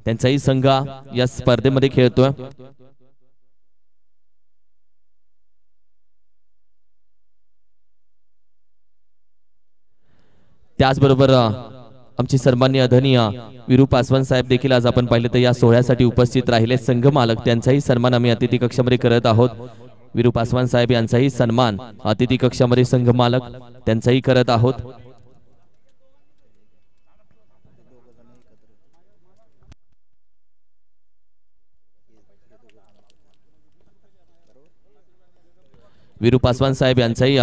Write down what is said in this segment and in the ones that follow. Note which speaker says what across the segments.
Speaker 1: त्यांचाही संघ या स्पर्धेमध्ये खेळतोय। त्याचबरोबर आमचे सन्माननीय आदरणीय विरू पासवान साहेब देखील आज आपण पाहिले तर या सोहळ्यासाठी उपस्थित राहिले। संघ मालक त्यांचाही सन्मान आम्ही अतिथी कक्षामध्ये करत आहोत। विरू पासवान साहेब यांचाही सन्मान अतिथी कक्षामध्ये संघ मालक त्यांचाही करत आहोत। विरू पासवान साहेब यांचाही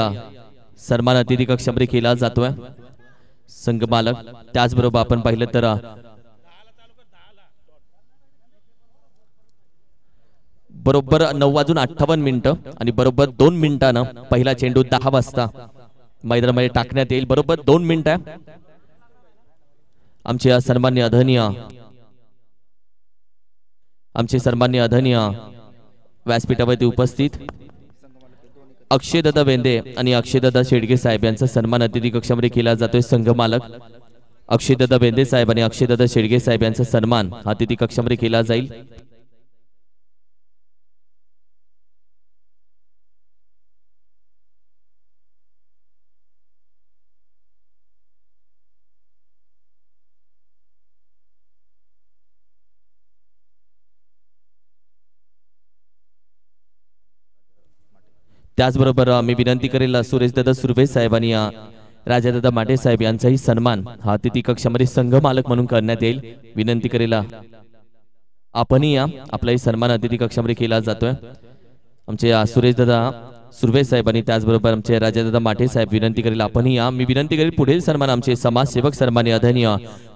Speaker 1: सन्मान अतिथी कक्षामध्ये केला जातोय संघ मालक। त्याचबरोबर आपण पाहिलं तर बरोबर 9:58 आणि बरोबर 2 मिनिटांना पहिला चेंडू 10 वाजता मैदानामध्ये टाकण्यात येईल। बरोबर 2 मिनिट आमचे सन्माननीय आदरणीय व्यासपीठावरती उपस्थित अक्षयदादा वेंदे आणि अक्षयदादा शेडगे साहेब यांचा सन्मान अतिथी कक्षामध्ये केला जातोय। संघ मालक अक्षयदादा वेंदे साहेब आणि अक्षयदादा शेडगे साहेब यांचा सन्मान अतिथी कक्षामध्ये केला जाईल। त्याचबरोबर मी विनंती करेल सुरेशदादा सुर्वे साहेब आणि राजादादा माटे साहेब यांचाही सन्मान हा अतिथी कक्षामध्ये संघ मालक म्हणून करण्यात येईल। विनंती करेल आपणही आपलाही सन्मान अतिथी कक्षामध्ये केला जातोय। आमचे सुरेशदादा सुर्वे साहेब आणि त्याचबरोबर आमचे राजादादा माटे साहेब विनंती करेल आपणही मी विनंती करेल पुढील सन्मान आमचे समाजसेवक सन्माननीय आदरणीय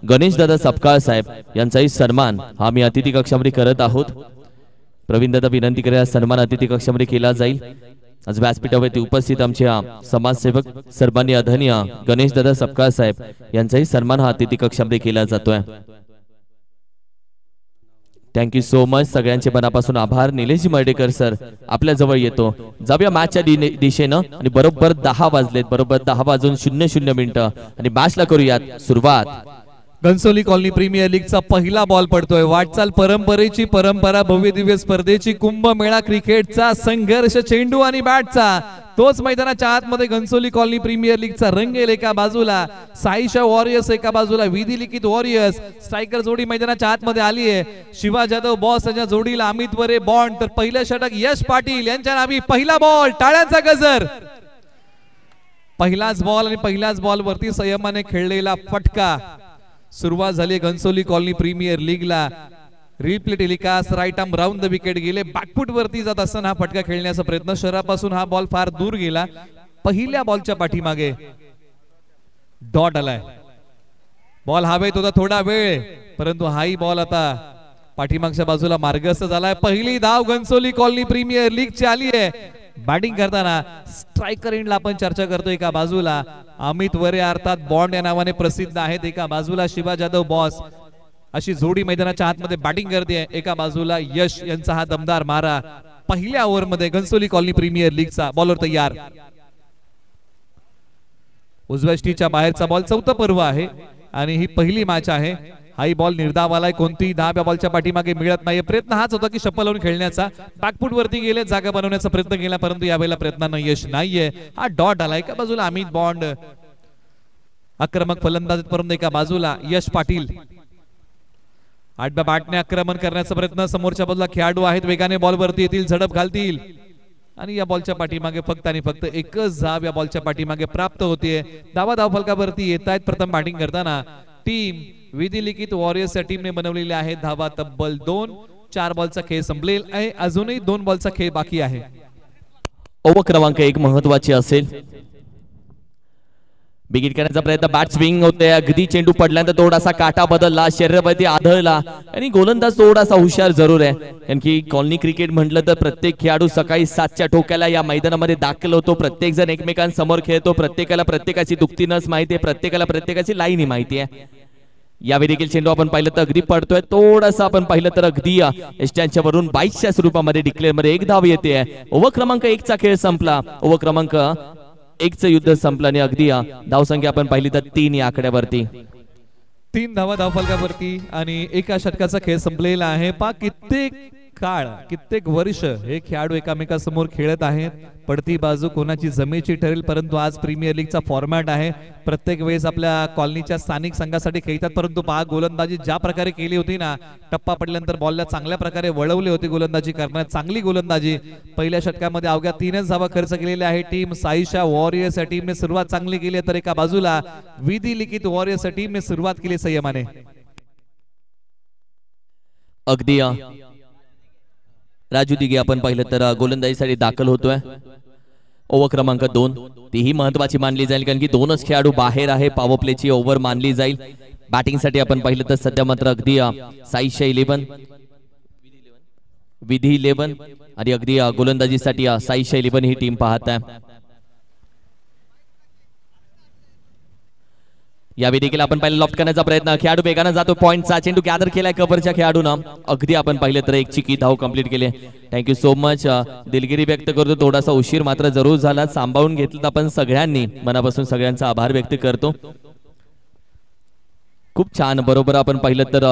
Speaker 1: गणेशदादा सपकाळ साहेब यांचाही सन्मान हा मी अतिथी कक्षामध्ये करत आहोत। प्रवीणदादा विनंती करेल सन्मान अतिथी कक्षामध्ये केला जाईल। आज व्यासपीठावरती उपस्थित आमचे समाजसेवक सन्माननीय आदरणीय गणेशदादा सपकाळ साहेब यांचाही सन्मान हा अतिथी कक्षामध्ये केला जातोय। थँक्यू सो मच, सगळ्यांचे मनापासून आभार। निलेशजी मर्डेकर सर आपल्या जवळ येतो, जाऊया मॅचच्या दिशेनं आणि बरोबर 10 वाजलेत, बरोबर 10:00 आणि मॅचला करूयात सुरुवात।
Speaker 2: घनसोली कॉलनी प्रीमियर लीगचा पहिला बॉल पडतोय। वाटचाल परंपरेची परंपरा, भव्य दिव्य स्पर्धेची, कुंभमेळा क्रिकेटचा संघर्ष, चेंडू आणि बॅटचा तोच मैदानाच्या आतमध्ये घनसोली कॉलनी प्रीमियर लीगचा रंगेल। एका बाजूला साईशा वॉरियर्स, एका बाजूला विधी लिखित वॉरियर्स। स्ट्रायकर जोडी मैदानाच्या आतमध्ये आली आहे। शिवा जाधव बॉस यांच्या जोडीला अमित वरे बॉन्ड, तर पहिलं षटक यश पाटील यांच्या नावी। पहिला बॉल, टाळ्यांचा गजर। पहिलाच बॉल आणि पहिल्याच बॉल वरती संयमाने खेळलेला फटका। सुरुवात झाली घनसोली कॉलनी प्रीमियर लीगला। Replay telecast, right arm round the wicket गेले। बॅकफुट वरती जात असताना हा फटका खेळण्याचा प्रयत्न, शहरापासून हा बॉल फार दूर गेला। पहिल्या बॉलच्या पाठीमागे डॉट आलाय। बॉल हवेत होता थोडा वेळ, परंतु हाही बॉल आता पाठीमागच्या बाजूला मार्गस्थ झालाय। पहिली धाव घनसोली कॉलनी प्रीमियर लीगची आली आहे। बॅटिंग करताना स्ट्रायकर एंडला आपण चर्चा करतोय। एका बाजूला अमित वरे अर्थात बॉन्ड या नावाने प्रसिद्ध आहेत, एका बाजूला शिवा जाधव बॉस अशी जोडी मैदानाच्या आतमध्ये बॅटिंग करते। एका बाजूला यश यांचा हा दमदार मारा। पहिल्या ओव्हरमध्ये घनसोली कॉलनी प्रीमियर लीगचा बॉलर तयार। उजव्या स्टीच्या बाहेरचा बॉल, चौथा पर्व आहे आणि ही पहिली मॅच आहे। हाई बॉल निर्धाव आलाय, कोणतीही धाव या बॉलच्या पाठीमागे मिळत नाही। प्रयत्न हाच होता की शप्पल लावून खेळण्याचा, बॅकफुट वरती गेले, जागा बनवण्याचा प्रयत्न केला, परंतु यावेळेला प्रयत्नांना यश नाहीये। हा डॉट आलाय। एका बाजूला अमित बॉन्ड आक्रमक फलंदाज, परंतु एका बाजूला यश पाटील आडव्या बॅटने आक्रमण करण्याचा प्रयत्न। समोरच्या बाजूला खेळाडू आहेत, वेगाने बॉल वरती येतील, झडप घालतील आणि या बॉलच्या पाठीमागे फक्त आणि फक्त एकच धाव या बॉलच्या पाठीमागे प्राप्त होतीये। धावा धावफलकावरती येत आहेत। प्रथम बॅटिंग करताना टीम विधी लिखित वॉरियर्सच्या टीमने बनवलेली आहे धावा तब्बल 2। 4 बॉलचा खेळ संपलेला आहे, अजूनही 2 बॉलचा खेळ बाकी आहे।
Speaker 1: ओव्हर क्रमांक 1 महत्वाची असेल। बिगिट करण्याचा प्रयत्न, बॅट स्विंग होते, अगदी चेंडू पडल्यानंतर थोडासा काटा बदलला, शरीरावरती आदळला आणि गोलंदाज थोडासा हुशार जरूर आहे, कारण की कॉलनी क्रिकेट म्हटलं तर प्रत्येक खेळाडू सकाळी 7च्या ठोक्याला या मैदानामध्ये दाखल होतो। प्रत्येक जण एकमेकांसमोर खेळतो, प्रत्येकाला प्रत्येकाची दुखती नस माहिती आहे, प्रत्येकाला प्रत्येकाची लाईन माहिती आहे। यावेळी देखील चेंडू आपण पाहिलं तर अगदी पडतोय, थोडासा आपण पाहिलं तर अगदी एस्टँडच्या वरून 22च्या स्वरूपामध्ये डिक्लेअर मध्ये एक धाव येते। ओव्हर क्रमांक 1 चा खेळ संपला। ओव्हर क्रमांक 1 चं युद्ध संपलं आणि अगदी धावसंख्या आपण पाहिली तर 3 या आकड्यावरती।
Speaker 2: 3 धावा धावफलकावरती आणि एका षटकाचा खेळ संपलेला आहे. कित्येक वर्ष हे खेळाडू एकामेकांसमोर खेळत आहेत. पडती बाजू कोणाची जमेची ठरेल, परंतु आज प्रीमियर लीगचा फॉर्मॅट आहे. प्रत्येक वेळेस आपल्या कॉलनीच्या स्थानिक संघासाठी खेळतात, परंतु पहा गोलंदाजी ज्या प्रकारे केली होती ना, टप्पा पडल्यानंतर बॉलला चांगल्या प्रकारे वळवले होते गोलंदाजी करण्यात. चांगली गोलंदाजी. पहिल्या षटकामध्ये अवघ्या 3च धावा खर्च केलेल्या आहे टीम साईशा वॉरियर्स या टीमने सुरुवात चांगली केली आहे, तर एका बाजूला विधी लिखित वॉरियर्स या टीमने सुरुवात केली संयमाने.
Speaker 1: अगदी राजू दिघे आपण पाहिलं तर गोलंदाजीसाठी दाखल होतोय. ओव्हर क्रमांक 2 तीही महत्वाची मानली जाईल, कारण की 2च खेळाडू बाहेर आहे. पॉवर प्लेची ओव्हर मानली जाईल. बॅटिंगसाठी आपण पाहिलं तर सध्या मात्र अगदी साईशा 11 विधी 11 आणि अगदी गोलंदाजीसाठी साईशा 11 ही टीम पाहत आहे. यावेळी देखील आपण पाहिलं लॉफ्ट करण्याचा प्रयत्न. खेळाडू वेगाने जातो. पॉइंटचा चेंडू गॅदर केलाय कव्हरच्या खेळाडूनं. अगदी आपण पाहिलं तर एक चिकी धाव कंप्लीट केली. Thank you so much. दिलगिरी व्यक्त करतो, थोडासा उशीर मात्र जरूर झाला. सांभाळून घेतलं आपण सगळ्यांनी. मनापासून सगळ्यांचा आभार व्यक्त करतो. खूप छान. बरोबर आपण पाहिलं तर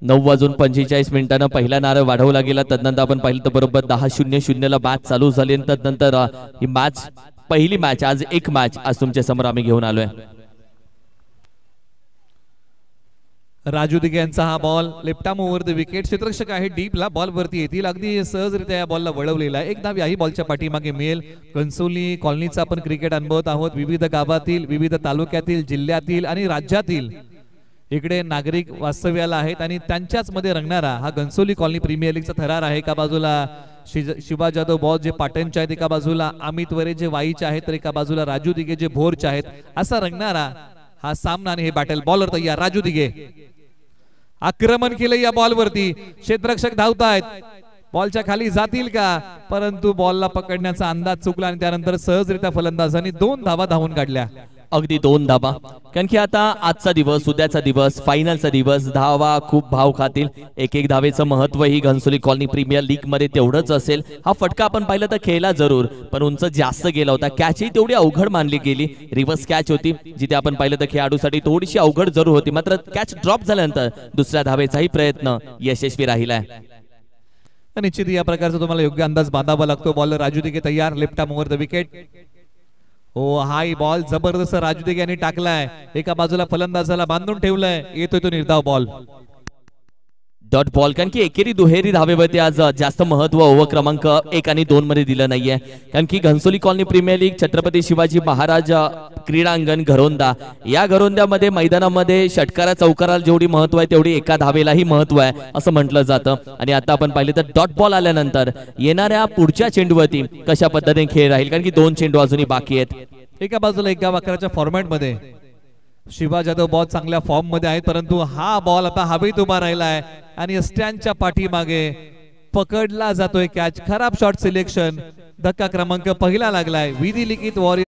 Speaker 1: 9:45 पहिला नारळ वाढवला गेला. तदनंतर आपण पाहिलं तर बरोबर 10:00 ला मॅच चालू झाली. तदनंतर ही मॅच पहिली मॅच आज एक मॅच आज तुमच्या समोर आम्ही घेऊन आलोय.
Speaker 2: राजू दिघे यांचा हा ball left arm over the wicket. क्षेत्ररक्षक आहे डीपला, बॉल वरती येतील. अगदी सहजरित्या या बॉलला वळवलेला आहे. एक धाव याही बॉलच्या पाठीमागे मिळेल. घनसोली कॉलनीचा आपण क्रिकेट अनुभवत आहोत. विविध गावातील, विविध तालुक्यातील, जिल्ह्यातील आणि राज्यातील इकडे नागरिक वास्तव्याला आहेत आणि त्यांच्याच मध्ये रंगणारा हा घनसोली कॉलनी प्रीमियर लीगचा थरार आहे. एका बाजूला शिवा जाधव बॉस जे पाटणचे आहेत, एका बाजूला अमित वरे जे वाईचे आहेत, तर एका बाजूला राजू दिघे जे भोरचे आहेत. असा रंगणारा हा सामना आणि हे बॅटल. बॉलर तयार राजू दिघे. आक्रमण केलं या बॉल वरती. क्षेत्ररक्षक धावतायत. बॉलच्या खाली जातील का, परंतु बॉलला पकडण्याचा अंदाज चुकला आणि त्यानंतर सहजरित्या फलंदाजांनी 2 धावा धावून काढल्या.
Speaker 1: अगदी 2 धावा. कारण की आता आजचा दिवस, उद्याचा दिवस, फायनलचा दिवस, धावा खूप भाव खातील. एक धावेचं महत्व ही घनसोली कॉलनी प्रीमियर लीग मध्ये तेवढंच असेल. हा फटका आपण पाहिलं तर खेळला जरूर, पण उंच जास्त गेला होता. कॅचही तेवढी अवघड मानली गेली. रिव्हर्स कॅच होती, जिथे आपण पाहिलं तर खेळाडूसाठी थोडीशी अवघड जरूर होती. मात्र कॅच ड्रॉप झाल्यानंतर दुसऱ्या धावेचाही प्रयत्न यशस्वी राहिलाय.
Speaker 2: निश्चित या प्रकारचा तुम्हाला योग्य अंदाज बांधावा लागतो. बॉलर राजू दिघे तयार. Left arm over the wicket. हो, हाय बॉल जबरदस्त राजू दिघे यांनी टाकलाय. एका बाजूला फलंदाजाला बांधून ठेवलाय. येतोय तो निर्धाव बॉल.
Speaker 1: Dot ball. कारण की एकेरी दुहेरी धावेवरती आज जास्त महत्व ओव्हर क्रमांक 1 आणि 2 मध्ये दिलं नाहीये. कारण की Ghansoli colony premier league Chhatrapati Shivaji Maharaj क्रीडांगण घरोंदा, या घरोंद्यामध्ये मैदानामध्ये षटकारा चौकाराला जेवढी महत्व आहे तेवढी एका धावेलाही महत्व आहे असं म्हटलं जातं. आणि आता आपण पाहिलं तर डॉट बॉल आल्यानंतर येणाऱ्या पुढच्या चेंडूवरती कशा पद्धतीने खेळ राहील, कारण की 2 चेंडू अजूनही बाकी आहेत.
Speaker 2: एका बाजूला 1 गाव 11च्या फॉर्मॅट मध्ये शिवा जाधव बॉल चांगल्या फॉर्म मध्ये आहेत, परंतु हा बॉल आता हवेत उभा राहिलाय आणि स्टँडच्या पाठीमागे पकडला जातोय कॅच. खराब शॉट सिलेक्शन. धक्का क्रमांक पहिला लागलाय. विधी लिखित वॉरियर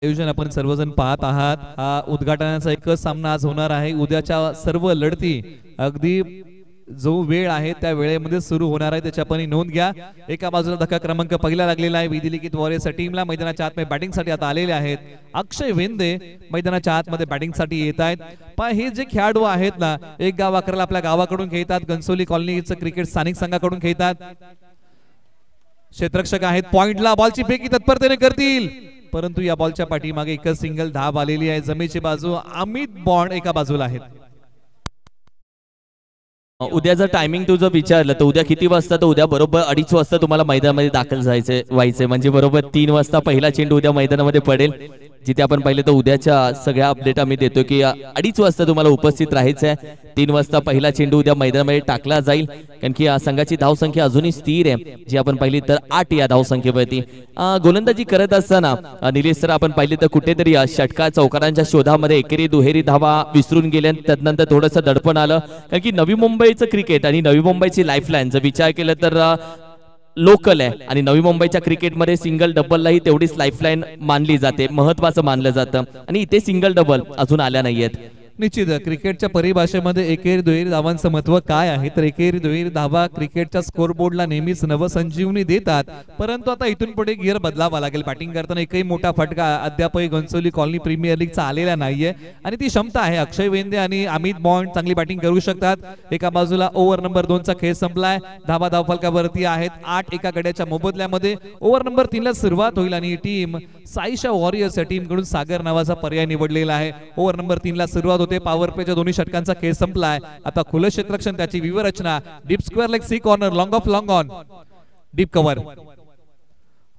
Speaker 2: आयोजन आपण सर्वजण पाहत आहात. हा उद्घाटनाचा एकच सामना आज होणार आहे. उद्याच्या सर्व लढती अगदी जो वेळ आहे त्या वेळेमध्ये सुरू होणार आहे, त्याची आपण नोंद घ्या. एका बाजूला धक्का क्रमांक पहिला लागलेला आहे. विधी लिखित वॉरियर्स टीमला मैदानाच्या आतमध्ये बॅटिंगसाठी आता आलेले आहेत. अक्षय वेंदे मैदानाच्या आतमध्ये बॅटिंगसाठी येत आहेत. पण हे जे खेळाडू आहेत ना, 1 गाव 11ला आपल्या गावाकडून खेळतात, घनसोली कॉलनीचं क्रिकेट स्थानिक संघाकडून खेळतात. क्षेत्ररक्षक आहेत. पॉइंटला बॉलची फेकी तत्परतेने करतील, परंतु या बॉलच्या पाठीमागे एकच सिंगल धाव आलेली आहे. जमेची बाजू अमित बॉन्ड एका बाजूला आहेत.
Speaker 1: उद्याचं टायमिंग तुझं विचारलं तर उद्या किती वाजता, तर उद्या बरोबर 2:30 वाजता तुम्हाला मैदानामध्ये दाखल व्हायचे, म्हणजे बरोबर 3 वाजता पहिला चेंडू उद्या मैदानामध्ये पडेल. जिथे आपण पाहिलं तर उद्याच्या सगळ्या अपडेट आम्ही देतो की 2:30 वाजता तुम्हाला उपस्थित राहायचं आहे. 3 वाजता पहिला चेंडू उद्या मैदानामध्ये टाकला जाईल, कारण की संघाची धावसंख्या अजूनही स्थिर आहे, जी आपण पाहिली तर 8 या धावसंख्येवरती. गोलंदाजी करत असताना निलेश सर आपण पाहिली तर कुठेतरी षटकार चौकारांच्या शोधामध्ये एकेरी दुहेरी धावा विसरून गेल्या. त्यानंतर थोडंसं दडपण आलं, कारण की नवी मुंबईचं क्रिकेट आणि नवी मुंबईची लाईफलाईन जर विचार केला तर लोकल आहे आणि नवी मुंबईच्या क्रिकेटमध्ये सिंगल डबललाही तेवढीच लाईफलाईन मानली जाते, महत्वाचं मानलं जातं. आणि इथे सिंगल डबल अजून आल्या नाहीयेत.
Speaker 2: निश्चित क्रिकेटच्या परिभाषेमध्ये एकेरी दुहेरी धावांचं महत्व काय आहे तर एकेरी दुहेरी धावा क्रिकेटच्या स्कोरबोर्डला नेहमीच नवसंजीवनी देतात, परंतु आता इथून पुढे गिअर बदलावा लागेल. बॅटिंग करताना एकही मोठा फटका अद्यापही घनसोली कॉलनी प्रीमियर लीगचा आलेला नाहीये आणि ती क्षमता आहे. अक्षय वेंदे आणि अमित बॉन्ड चांगली बॅटिंग करू शकतात. एका बाजूला ओव्हर नंबर 2 चा खेळ संपलाय, धावा धावफलकावरती आहेत 8 एका गड्याच्या मोबदल्यामध्ये. ओव्हर नंबर 3 ला सुरुवात होईल आणि टीम साईशा वॉरियर्स या टीम कडून सागर नावाचा पर्याय निवडलेला आहे. ओव्हर नंबर 3 ला सुरुवात होते. पॉवर प्लेच्या दोन्ही षटकांचा खेळ संपलाय. आता खुलं क्षेत्ररक्षण, त्याची व्यूहरचना, डीप स्क्वेअर लेग सी corner, long off long on, deep cover.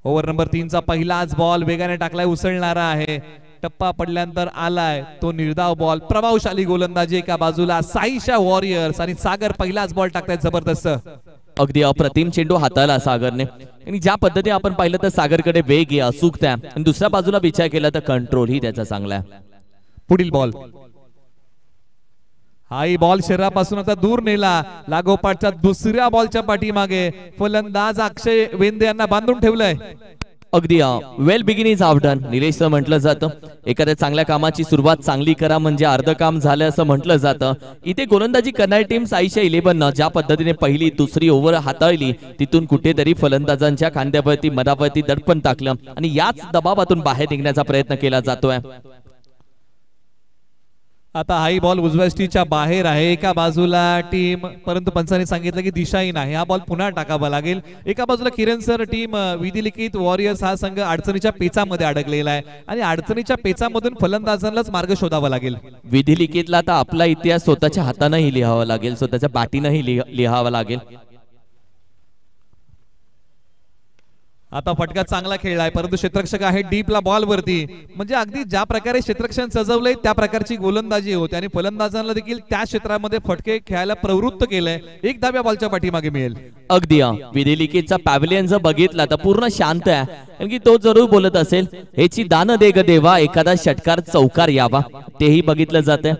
Speaker 2: Over number 3 चा पहिलाच बॉल वेगाने टाकलाय, उसळणारा आहे. टप्पा पडल्यानंतर आलाय तो निर्धाव बॉल. प्रभावशाली गोलंदाजी एका बाजूला साईशा वॉरियर्स आणि सागर पहिलाच बॉल टाकतायत जबरदस्त.
Speaker 1: अगदी अप्रतिम चेंडू हाताळला सागरने आणि ज्या पद्धतीने आपण पाहिलं तर सागरकडे वेग आहे, अचूकता आहे आणि दुसऱ्या बाजूला विचार केला तर कंट्रोल ही त्याचा चांगला आहे.
Speaker 2: पुढील बॉल, हाई बॉल शरीरापासून आता दूर नेला. लागोपाठच्या दुसऱ्या बॉलच्या पाठीमागे फलंदाज अक्षय वेंदे यांना बांधून ठेवलंय.
Speaker 1: अगदी well begin is half done Nilesh म्हटलं जातं. एखाद्या चांगल्या कामाची सुरुवात चांगली करा म्हणजे अर्ध काम झालं असं म्हटलं जातं. इथे गोलंदाजी करणारी टीम साईशा 11 ज्या पद्धतीने पहिली दुसरी ओव्हर हाताळली, तिथून कुठेतरी फलंदाजांच्या खांद्यावरती मनावरती दडपण टाकलं आणि याच दबावातून बाहेर निघण्याचा प्रयत्न केला जातोय.
Speaker 2: आता हाई बॉल उजव्या स्टीच्या बाहेर आहे एका बाजूला टीम, परंतु पंचांनी सांगितलं की दिशाहीन आहे. हा बॉल पुन्हा टाकावा लागेल. एका बाजूला किरण सर टीम विधिलिखित वॉरियर्स हा संघ अडचणीच्या पेचामध्ये अडकलेला आहे आणि अडचणीच्या पेचामधून फलंदाजांनाच मार्ग शोधावा लागेल.
Speaker 1: विधिलिखितला आता आपला इतिहास स्वतःच्या हातानेही लिहावा लागेल, स्वतःच्या बॅटीनेही लिहावा लागेल.
Speaker 2: आता फटका चांगला खेळलाय, परंतु क्षेत्ररक्षक आहे डीपला बॉल वरती. म्हणजे अगदी ज्या प्रकारे क्षेत्ररक्षण सजवलंय त्या प्रकारची गोलंदाजी होते आणि फलंदाजांना देखील त्या क्षेत्रामध्ये फटके खेळायला प्रवृत्त केलंय. एक धाव्या बॉलच्या पाठीमागे मिळेल.
Speaker 1: अगदी विधिलिखितचा पॅव्हलियन जर बघितला तर पूर्ण शांत आहे, कारण की तो जरूर बोलत असेल हेची दान दे ग देवा, एखादा षटकार चौकार यावा, तेही बघितलं जाते.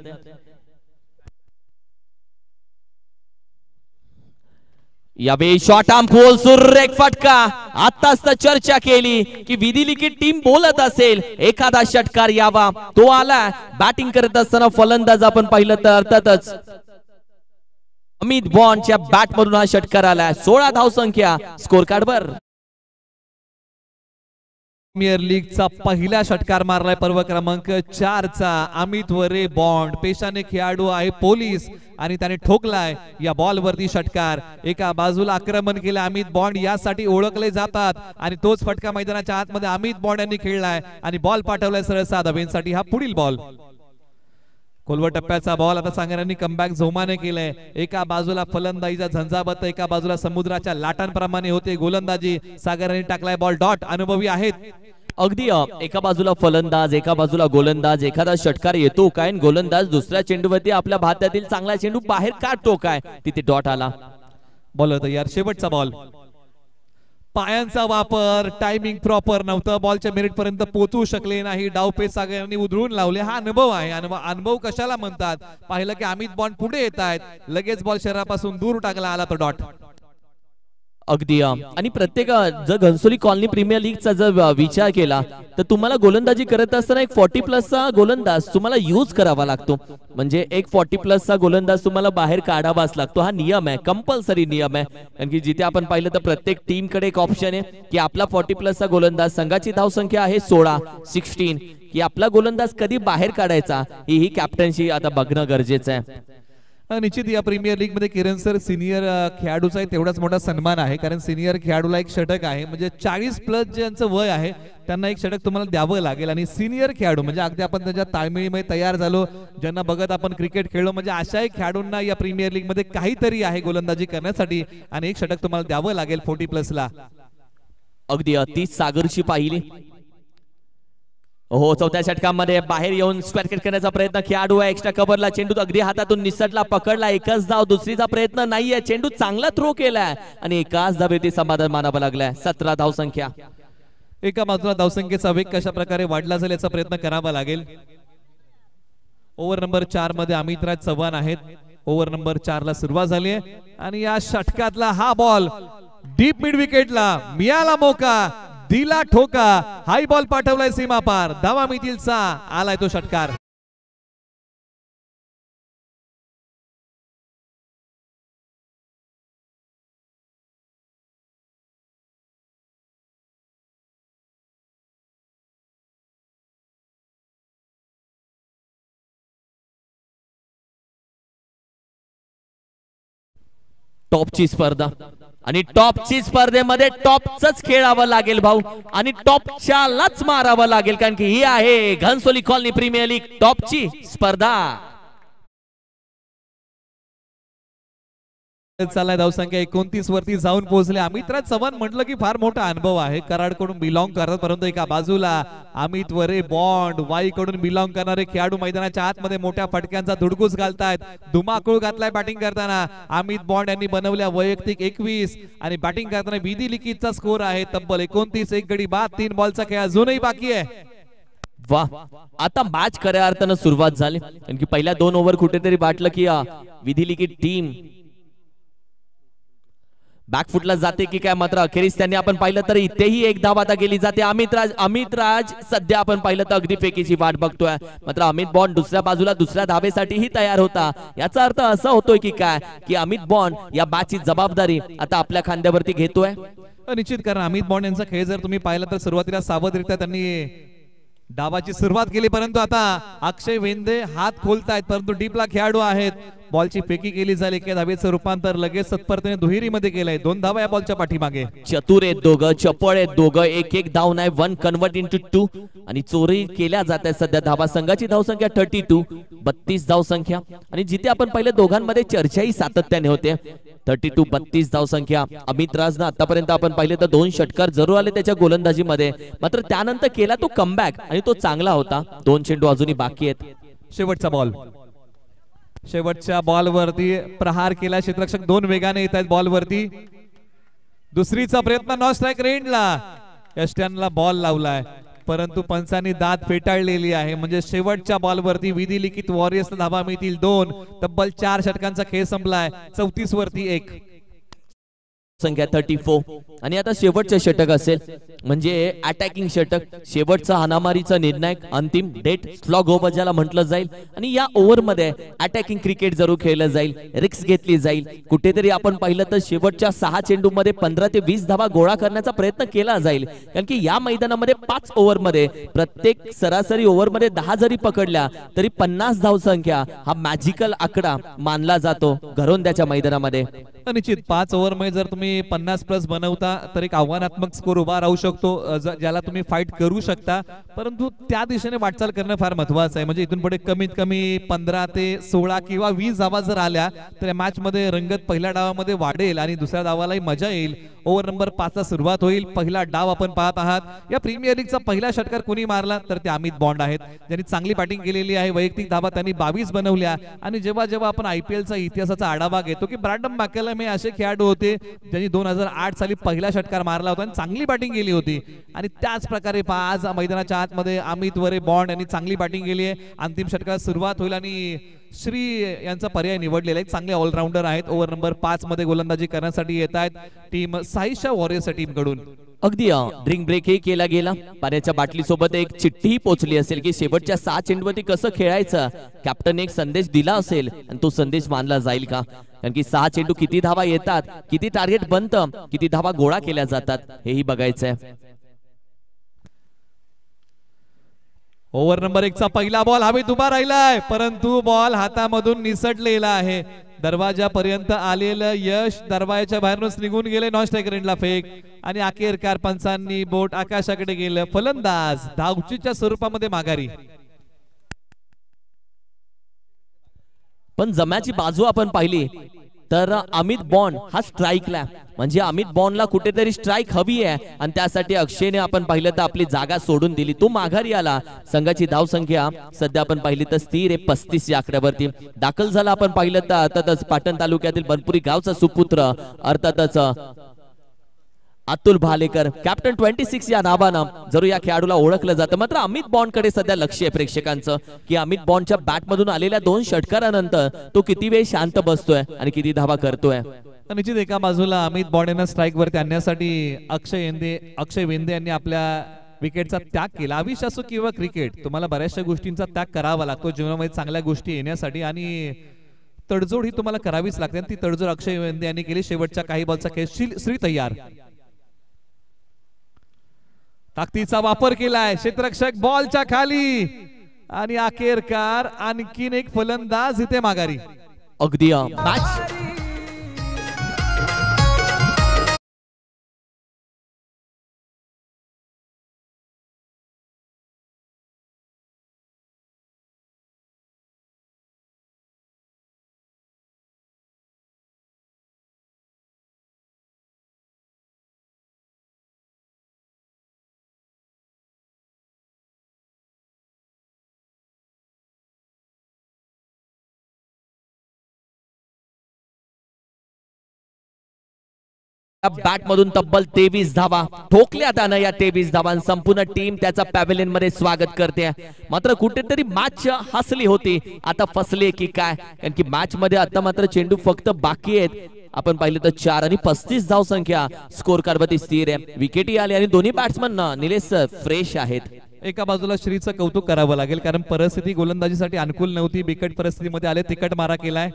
Speaker 1: यावेळी शॉर्ट आर्म पोल सुरेख फटका. आताच तर चर्चा केली की विधिलिखित टीम बोलत असेल एखादा षटकार यावा, तो आला. बॅटिंग करत असताना फलंदाज आपण पाहिलं तर अर्थातच अमित बॉन्डच्या बॅट मधून हा षटकार आला. 16 धावसंख्या स्कोर कार्डवर.
Speaker 2: प्रीमियर लीगचा पहिला षटकार मारलाय पर्व क्रमांक 4 चा अमित वरे बॉन्ड. पेशाने खेळाडू आहे पोलीस आणि त्याने ठोकलाय या बॉल वरती षटकार. एका बाजूला आक्रमण केलं अमित बॉन्ड, यासाठी ओळखले जातात आणि तोच फटका मैदानाच्या आतमध्ये अमित बॉन्ड यांनी खेळलाय आणि बॉल पाठवलाय सरळ धावेसाठी. हा पुढील बॉल, खोलवर टप्प्याचा बॉल. आता सांगणाऱ्यांनी कमबॅक जोमाने केलंय. एका बाजूला फलंदाजीचा झंझावत, एका बाजूला समुद्राच्या लाटांप्रमाणे होते गोलंदाजी. सागरांनी टाकलाय बॉल डॉट, अनुभवी आहेत.
Speaker 1: अगदी एका बाजूला फलंदाज एका बाजूला गोलंदाज, एखादा षटकार येतो काय गोलंदाज दुसऱ्या चेंडूवरती आपल्या भात्यातील चांगला चेंडू बाहेर काढतो काय, तिथे डॉट आला.
Speaker 2: बॉल तयार, शेवटचा बॉल. पायांचा वापर, टायमिंग प्रॉपर नव्हतं, बॉलच्या मेरिट पर्यंत पोहोचू शकले नाही. डावपेच सागरांनी उधळून लावले. हा अनुभव आहे. अनुभव कशाला म्हणतात, पाहिलं की अमित बॉन्ड पुढे येत आहेत, लगेच बॉल शरीरापासून दूर टाकला, आला तो डॉट.
Speaker 1: अगदी आणि प्रत्येक जर घनसोली कॉलनी प्रीमियर लीगचा जर विचार केला तर तुम्हाला गोलंदाजी करत असताना एक 40+ गोलंदाज तुम्हाला यूज करावा लागतो. म्हणजे एक 40+ गोलंदाज तुम्हाला बाहेर काढावाच लागतो. हा नियम आहे, कंपल्सरी नियम आहे. कारण की जिथे आपण पाहिलं तर प्रत्येक टीम कडे एक ऑप्शन आहे की आपला 40+ गोलंदाज, संघाची धावसंख्या आहे 16 की आपला गोलंदाज कधी बाहेर काढायचा ही कॅप्टनशी आता बघणं गरजेचं आहे.
Speaker 2: निश्चित या प्रीमियर लीग मध्ये किरण सर सिनियर खेळाडूचा तेवढाच मोठा सन्मान आहे, कारण सिनियर खेळाडूला एक षटक आहे. म्हणजे 40+ ज्यांचं वय आहे त्यांना एक षटक तुम्हाला द्यावं लागेल आणि सिनियर खेळाडू म्हणजे अगदी आपण त्याच्या ताळमेळीमध्ये तयार झालो, ज्यांना बघत आपण क्रिकेट खेळलो, म्हणजे अशाही खेळाडूंना या प्रीमियर लीग मध्ये काहीतरी आहे गोलंदाजी करण्यासाठी आणि एक षटक तुम्हाला द्यावं लागेल 40+ ला.
Speaker 1: अगदी 30 सागरची पाहिली हो, चौथ्या षटकामध्ये बाहेर येऊन स्क्वेअर किक करण्याचा प्रयत्न खेळाडू आहे. एक्स्ट्रा कव्हरला चेंडू अगदी हातातून निसटला, पकडला. एकच धाव, दुसरीचा प्रयत्न नाहीये. चेंडू चांगला थ्रो केलाय आणि एकाच धावेवरती समाधान मानावं लागलाय. 17 धावसंख्या.
Speaker 2: एका बाजूला धावसंख्येचा वेग कशा प्रकारे वाढला जाईल याचा प्रयत्न करावा लागेल. ओव्हर नंबर 4 मध्ये अमितराज चव्हाण आहेत. ओव्हर नंबर 4 ला सुरुवात झाली आहे आणि या षटकातला हा बॉल डीप मिड विकेटला मिळाला मौका, दिला ठोका, हाय बॉल पाठवलाय सीमा पार. धावा मिळतील 6. आलाय तो षटकार.
Speaker 1: टॉपची स्पर्धा आणि टॉपची स्पर्धेमध्ये टॉपच खेळावं लागेल भाऊ आणि टॉपच्यालाच मारावं लागेल, कारण की ही आहे घनसोली कॉलनी प्रीमियर लीग टॉपची स्पर्धा.
Speaker 2: चाललाय धावसंख्या 29 वरती जाऊन पोहोचले. अमितराज चव्हाण म्हटलं की फार मोठा अनुभव आहे, कराडकडून बिलॉंग करतात, परंतु एका बाजूला अमित वरे बॉन्ड वाई कडून बिलॉंग करणारे खेळाडू मैदानाच्या आतमध्ये मोठ्या फटक्यांचा धुडगूस घालतायत. धुमाकूळ घातलाय बॅटिंग करताना. अमित बॉन्ड यांनी बनवल्या वैयक्तिक 21 आणि बॅटिंग करताना विधी लिखितचा स्कोर आहे तब्बल 29. एक गडी बाद, 3 बॉलचा खेळ अजूनही बाकी आहे.
Speaker 1: वाह, आता मॅच खऱ्या अर्थानं सुरुवात झाली, कारण की पहिल्या 2 ओव्हर कुठेतरी वाटलं की विधी लिखित टीम बॅकफुटला जाते की काय, मात्र अखेरीस त्यांनी आपण पाहिलं तर इथेही एक धाव आता गेली जाते. अमितराज सध्या आपण पाहिलं तर अगदी फेकीची वाट बघतोय, मात्र अमित बॉन्ड दुसऱ्या बाजूला दुसऱ्या धावेसाठीही तयार होता. याचा अर्थ असा होतोय की काय, की अमित बॉन्ड या मॅचची जबाबदारी आता आपल्या खांद्यावरती घेतोय.
Speaker 2: निश्चित, कारण अमित बॉन्ड यांचा खेळ जर तुम्ही पाहिलं तर सुरुवातीला सावधरित्या त्यांनी डावाची सुरुवात केली, परंतु आता अक्षय वेंदे हात खोलतायत, परंतु डीपला खेळाडू आहेत. बॉलची फेकी केली जाईल, एका धावेचं रूपांतर लगेच सत्परतेने दुहेरीमध्ये केलंय. 2 धावा या बॉलच्या पाठीमागे.
Speaker 1: चतुर आहेत दोघं, चपळ आहेत दोघं. एक धाव नाही, 1 कन्वर्ट इंटू 2 आणि चोरी केल्या जात आहेत सध्या धावा. संघाची धावसंख्या 32, 32 धावसंख्या आणि जिथे आपण पहिले दोघांमध्ये चर्चाही सातत्याने होते. 32, 32 धावसंख्या. अमितराजनं आतापर्यंत आपण पाहिले तर 2 षटकार जरूर आले त्याच्या गोलंदाजीमध्ये, मात्र त्यानंतर केला तो कमबॅक आणि तो चांगला होता. 2 चेंडू अजूनही बाकी आहेत.
Speaker 2: शेवटचा बॉल. शेवटच्या बॉलवरती प्रहार केला क्षेत्ररक्षक. 2 वेगाने येत आहेत बॉलवरती. दुसरीचा प्रयत्न नॉन स्ट्राइक रेंजला यष्ट्यांना बॉल लावलाय, परंतु पंचांनी दात फेटाळलेली आहे. म्हणजे शेवटच्या बॉलवरती विधी लिखित वॉरियर्सला धावा मिळतील 2. तब्बल 4 षटकांचा खेळ संपलाय. 34 वरती 1.
Speaker 1: संख्या 34 आणि आता शेवटचे षटक असेल म्हणजे अटॅकिंग षटक. शेवटचा हाणामारीचा निर्णायक अंतिम डेट स्लॉग ओव्हर ज्याला म्हटलं जाईल आणि या ओव्हर मध्ये अटॅकिंग क्रिकेट जरूर खेळलं जाईल, रिक्स घेतली जाईल. कुठेतरी आपण पाहिलं तर शेवटच्या 6 चेंडू मध्ये 15 ते 20 धावा गोळा करण्याचा प्रयत्न केला जाईल, कारण की या मैदानामध्ये 5 ओव्हर मध्ये प्रत्येक सरासरी ओव्हर मध्ये 10 जरी पकडल्या तरी 50 धावसंख्या हा मॅजिकल आकडा मानला जातो घरोंद्याच्या मैदानामध्ये.
Speaker 2: निश्चित 5 ओव्हर मध्ये जर तुम्ही 50+ बनवता तर एक आव्हानात्मक स्कोर उभा राहू शकतो, ज्याला तुम्ही फाईट करू शकता, परंतु त्या दिशेने वाटचाल करणं फार महत्वाचं आहे. म्हणजे इथून पुढे कमीत कमी 15 ते 16 किंवा 20 धावा जर आल्या तर या मॅच मध्ये रंगत पहिल्या डावामध्ये वाढेल आणि दुसऱ्या डावालाही मजा येईल. ओव्हर नंबर 5 ला सुरुवात होईल. पहिला डाव आपण पाहत आहात. या प्रीमियर लीगचा पहिला षटकार कोणी मारला तर ते अमित बॉन्ड आहेत, ज्यांनी चांगली बॅटिंग केलेली आहे. वैयक्तिक धावा त्यांनी 22 बनवल्या आणि जेव्हा जेव्हा आपण IPLचा इतिहासाचा आढावा घेतो की ब्रॅडम मॅकलम हे असे खेळाडू होते ज्यांनी 2008 साली पहिला षटकार मारला होता आणि चांगली बॅटिंग केली होती. आणि त्याच प्रकारे आज मैदानाच्या आतमध्ये अमित वरे बॉन्ड यांनी चांगली बॅटिंग केली आहे. अंतिम षटकात सुरुवात होईल आणि श्री यांचा पर्याय निवडलेला आहे. चांगले ऑलराऊंडर आहेत. ओव्हर नंबर 5 मध्ये गोलंदाजी करण्यासाठी येत आहेत टीम साईशा वॉरियर्स टीम कडून.
Speaker 1: अगदी ड्रिंक ब्रेकही केला गेला. पाण्याच्या बाटली सोबत एक चिठ्ठीही पोहोचली असेल की शेवटच्या 6 चेंडूवरती कसं खेळायचं. कॅप्टन एक संदेश दिला असेल आणि तो संदेश मानला जाईल का, कारण की 6 चेंडू किती धावा येतात, किती टार्गेट बनतं, किती धावा गोळा केल्या जातात हेही बघायचंय.
Speaker 2: ओव्हर नंबर 1 चा पहिला बॉल हवेत उभा राहिलाय, परंतु बॉल हातामधून निसटलेला आहे. दरवाजापर्यंत आलेलं यश दरवाजाच्या बाहेरूनच निघून गेले. नॉन स्ट्राइक रेंजला फेक आणि अखेरकार पंचांनी बोट आकाशाकडे गेलं. फलंदाज धावचीच्या स्वरूपामध्ये माघारी.
Speaker 1: पण जम्याची बाजू आपण पाहिली तर अमित बॉन्ड हा स्ट्राईकला, म्हणजे अमित बॉन्डला कुठेतरी स्ट्राईक हवी आहे आणि त्यासाठी अक्षयने आपण पाहिलं तर आपली जागा सोडून दिली, तो माघारी आला. संघाची धावसंख्या सध्या आपण पाहिली तर स्थिर आहे 35 या आकड्यावरती. दाखल झाला आपण पाहिलं तर अर्थातच पाटण तालुक्यातील बनपुरी गावचा सुपुत्र अर्थातच अतुल भालेकर, कॅप्टन 26 या नावानं जरूर या खेळाडूला ओळखलं जातं. मात्र अमित बॉन्डकडे सध्या लक्ष आहे प्रेक्षकांचं की अमित बॉन्डच्या बॅटमधून आलेल्या 2 षटकारानंतर तो किती वेळ शांत बसतोय आणि किती धावा करतोय.
Speaker 2: निश्चित एका बाजूला अमित बॉन्ड यांना स्ट्राईक वरती आणण्यासाठी अक्षय वेंदे यांनी आपल्या विकेटचा त्याग केला. आयुष्य असो किंवा क्रिकेट, तुम्हाला बऱ्याचशा गोष्टींचा त्याग करावा लागतो जीवनामध्ये चांगल्या गोष्टी येण्यासाठी, आणि तडजोड ही तुम्हाला करावीच लागते. ती तडजोड अक्षय वेंदे यांनी केली. शेवटच्या काही बॉलचा खेळ श्री तयार, ताकदीचा वापर केलाय क्षेत्ररक्षक बॉलच्या खाली आणि अखेरकार आणखीन एक फलंदाज इथे माघारी.
Speaker 1: अगदी मॅच बॅट मधून तब्बल 23 धावा ठोकल्या त्यानं. या 23 धावां संपूर्ण टीम त्याचा पॅव्हेलियन मध्ये स्वागत करते. मात्र कुठेतरी मॅच हसली होती, आता फसली की काय, कारण की मॅच मध्ये आता मात्र चेंडू फक्त बाकी आहेत. आपण पाहिलं तर 4 आणि 35 धाव संख्या स्कोर कार्डवरती स्थिर आहे. विकेटी आली आणि दोन्ही बॅट्समन निलेश फ्रेश आहेत.
Speaker 2: एका बाजूला श्रीचं कौतुक करावं लागेल, कारण परिस्थिती गोलंदाजीसाठी अनुकूल नव्हती. बिकट परिस्थितीमध्ये आले, तिकट मारा केलाय.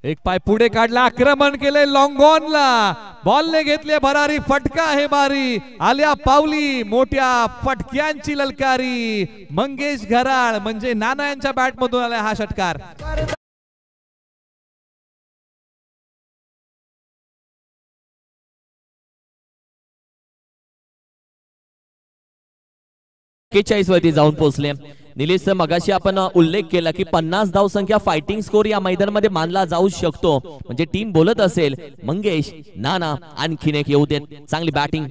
Speaker 2: एक पाय पुढे काढला, आक्रमण केले लॉंग ऑनला, बॉलने घेतले भरारी, फटका आहे बारी, आल्या पावली, मोठ्या फटक्यांची ललकारी. मंगेश घराळ म्हणजे नाना यांच्या बॅट मधून आला हा षटकार.
Speaker 1: वरती जाऊन पोहोचले. निलेश मगाशी आपण उल्लेख केला की 50 धाव संख्या फायटिंग स्कोर या मैदानामध्ये मानला जाऊ शकतो. म्हणजे टीम बोलत असेल मंगेश, नाना आणखीन एक येऊ देत, चांगली बॅटिंग.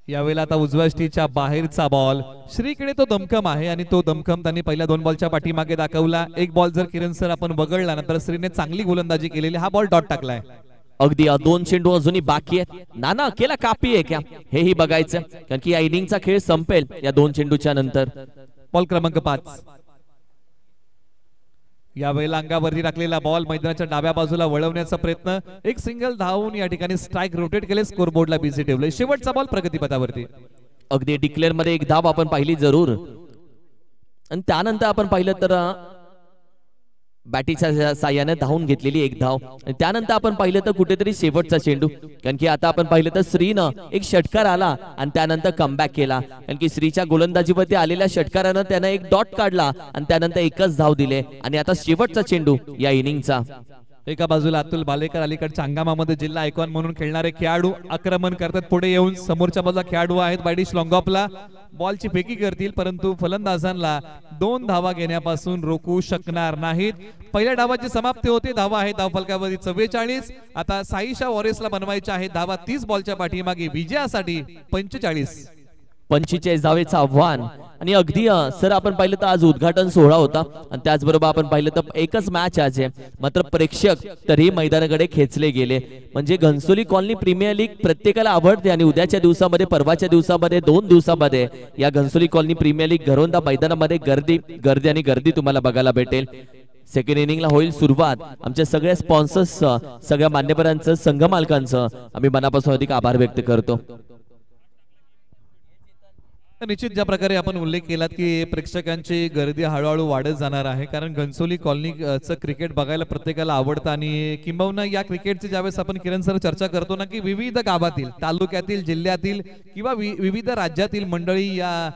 Speaker 2: यावेळेला आता उजव्या स्टीच्या बाहेरचा बॉल श्रीकडे, तो दमखम आहे आणि तो दमखम त्यांनी पहिल्या 2 बॉलच्या पाठीमागे दाखवला. एक बॉल जर किरण सर आपण वगळला नंतर श्रीने चांगली गोलंदाजी केलेली, हा बॉल डॉट टाकलाय.
Speaker 1: अगदी 2 चेंडू अजूनही बाकी आहेत. नाना केला कापी आहे क्या हेही बघायचं, कारण की या इनिंगचा खेळ संपेल या 2 चेंडूच्या नंतर.
Speaker 2: बॉल क्रमांक 5 यावेळेला अंगावरती टाकलेला बॉल मैदानाच्या डाव्या बाजूला वळवण्याचा प्रयत्न, एक सिंगल धावून या ठिकाणी स्ट्राईक रोटेट केले, स्कोर बोर्डला बिझी ठेवले. शेवटचा बॉल प्रगतीपथावरती.
Speaker 1: अगदी डिक्लेअर मध्ये एक धाव आपण पाहिली जरूर, आणि त्यानंतर आपण पाहिलं तर बॅटिंगच्या साह्याने धावून घेतलेली एक धाव. त्यानंतर आपण पाहिलं तर कुठेतरी शेवटचा चेंडू, कारण की आता आपण पाहिलं तर श्रीनं एक षटकार आला आणि त्यानंतर कमबॅक केला. कारण की श्रीच्या गोलंदाजीवरती आलेल्या षटकारानं त्यानं एक डॉट काढला आणि त्यानंतर एकच धाव दिले. आणि आता शेवटचा चेंडू या इनिंगचा.
Speaker 2: एका बाजूला अतुल भालेकर, अलीकडच्या हंगामामध्ये जिल्हा आयकॉन म्हणून खेळणारे खेळाडू आक्रमण करतात पुढे येऊन. समोरच्या बाजूला खेळाडू आहेत बायडिश लॉंगॉपला, बॉलची फेकी करतील परंतु फलंदाजांना 2 धावा घेण्यापासून रोखू शकणार नाहीत. पहिल्या डावाची समाप्ती होते, धावा आहे धाव फलकावरती 44. आता साईशा वॉरिसला बनवायच्या आहेत धावा 30 बॉलच्या पाठीमागे, विजयासाठी 45
Speaker 1: धावेचं आव्हान. आणि अगदी सर आपण पाहिलं तर आज उद्घाटन सोहळा होता आणि त्याचबरोबर आपण पाहिलं तर एकच मॅच आज आहे, मात्र प्रेक्षक तरी मैदानाकडे खेचले गेले. म्हणजे घनसोली कॉलनी प्रीमियर लीग प्रत्येकाला आवडते आणि उद्याच्या दिवसामध्ये, परवाच्या दिवसामध्ये, 2 दिवसामध्ये या Ghansoli colony premier league Gharonda मैदानामध्ये गर्दी तुम्हाला बघायला भेटेल. सेकंड इनिंगला होईल सुरुवात. आमच्या सगळ्या स्पॉन्सर्स, सगळ्या मान्यवरांचं, संघ मालकांचं आम्ही मनापासून अधिक आभार व्यक्त करतो.
Speaker 2: निश्चित ज्या प्रकारे आपण उल्लेख केलात की प्रेक्षकांची गर्दी हळूहळू वाढत जाणार आहे, कारण घनसोली कॉलनीचं क्रिकेट बघायला प्रत्येकाला आवडतं. आणि किंबहुना या क्रिकेटची ज्यावेळेस आपण किरण सर चर्चा करतो ना की विविध गावातील, तालुक्यातील, जिल्ह्यातील किंवा विविध राज्यातील मंडळी या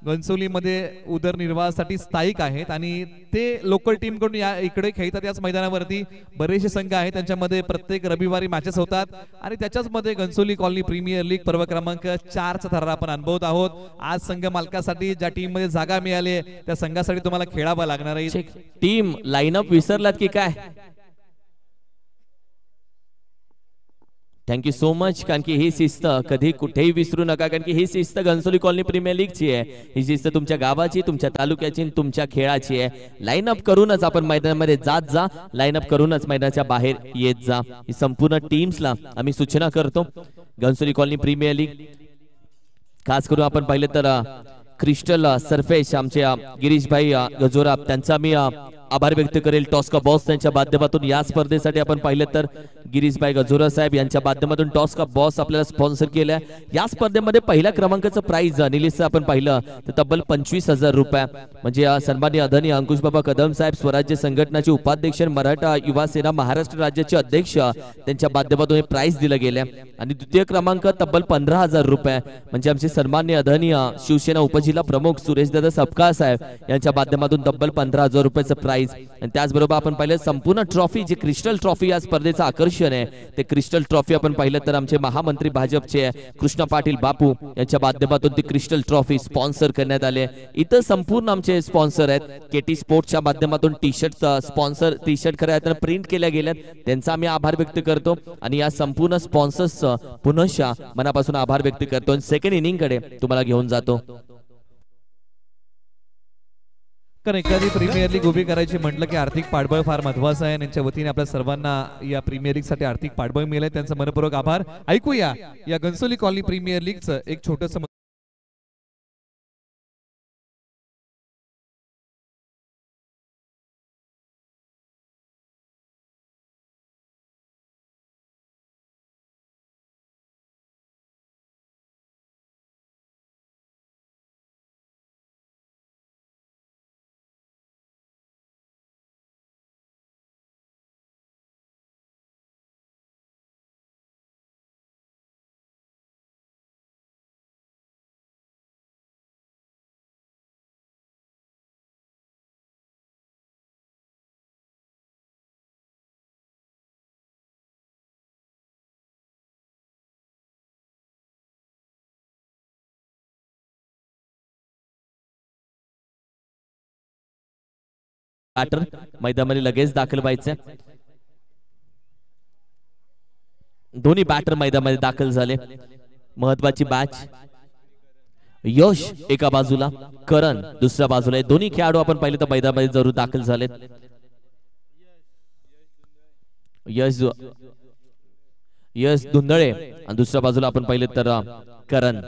Speaker 2: घनसोलीमध्ये उदरनिर्वाहासाठी स्थायिक आहेत आणि ते लोकल टीम कडून या इकडे खेळतात याच मैदानावरती बरेचसे संघ आहेत त्यांच्यामध्ये प्रत्येक रविवारी मॅचेस होतात आणि त्याच्याच मध्ये घनसोली कॉलनी प्रीमियर लीग पर्व क्रमांक 4 चा थरार आपण अनुभवत आहोत। आज संघ मालकासाठी ज्या टीम मध्ये जागा मिळाली त्या संघासाठी तुम्हाला खेळावं लागणार आहे।
Speaker 1: टीम लाईनअप विसरलात की काय? थँक्यू सो मच, कारण की ही शिस्त कधी कुठेही विसरू नका, कारण की ही शिस्त घनसोली कॉलनी प्रीमियर लीगची आहे। ही शिस्त तुमच्या गावाची, तुमच्या तालुक्याची, तुमच्या खेळाची आहे। लाईनअप करूनच आपण मैदानामध्ये जात जा, लाईनअप करूनच मैदानाच्या बाहेर येत जा। ही संपूर्ण टीम्सला आम्ही सूचना करतो। घनसोली कॉलनी प्रीमियर लीग खास करून आपण पाहिलं तर क्रिस्टल सरफेस आमचे गिरीश भाई गजोरा त्यांचा मी आभार व्यक्त करेल। टॉस का बॉस त्यांच्या माध्यमातून या स्पर्धेसाठी आपण पाहिलं तर गिरीशभाई गजोरा साहेब यांच्या माध्यमातून टॉस का बॉस आपल्याला स्पॉन्सर केलाय। या स्पर्धेमध्ये पहिल्या क्रमांकाचं प्राइज निलेश आपण पाहिलं तर तब्बल 25,000 रुपये, म्हणजे सन्माननीय आदरणीय अंकुश बाबा कदम साहेब स्वराज्य संघटनाचे उपाध्यक्ष, मराठा युवा सेना महाराष्ट्र राज्याचे अध्यक्ष त्यांच्या माध्यमातून हे प्राइज दिलं गेले। आणि द्वितीय क्रमांक तब्बल 15,000 रुपये, म्हणजे आमचे सन्माननीय आदरणीय शिवसेना उपजिल्हा प्रमुख सुरेश दादा सपकाळ साहेब यांच्या माध्यमातून तब्बल 15,000 रुपयाचं प्राइज। आणि त्याचबरोबर आपण पाहिलं संपूर्ण ट्रॉफी जे क्रिस्टल ट्रॉफी या स्पर्धेचं आकर्षण आहे ते क्रिस्टल ट्रॉफी आपण पाहिलं तर आमचे महामंत्री भाजपचे कृष्णा पाटील बापू यांच्या माध्यमातून ती क्रिस्टल ट्रॉफी स्पॉन्सर करण्यात आले। इतर संपूर्ण आमचे स्पॉन्सर आहेत केटी स्पोर्ट्सच्या माध्यमातून T shirt sponsor T shirt खऱ्या प्रिंट केल्या गेल्यात, त्यांचा आम्ही आभार व्यक्त करतो आणि या संपूर्ण स्पॉन्सर्सचं पुनश्च मनापासून आभार व्यक्त करतो। सेकंड इनिंग कडे तुम्हाला घेऊन जातो।
Speaker 2: कारण एखादी प्रीमियर लीग उभी करायची म्हटलं की आर्थिक पाठबळ फार महत्वाचं आहे। त्यांच्या वतीने आपल्या सर्वांना या प्रीमियर लीग साठी आर्थिक पाठबळ मिळेल, त्यांचा मनपूर्वक आभार। ऐकूया या घनसोली कॉलनी प्रीमियर लीगचं एक छोटंसं
Speaker 1: बॅटर मैदानामध्ये लगेच दाखल व्हायचे। दोन्ही बॅटर मैदानामध्ये दाखल झाले। महत्वाची मॅच, यश एका बाजूला, करण दुसऱ्या बाजूला, दोन्ही खेळाडू आपण पाहिले तर मैदानामध्ये जरूर दाखल झालेत। यश धुंदळे आणि दुसऱ्या बाजूला आपण पाहिले तर करण।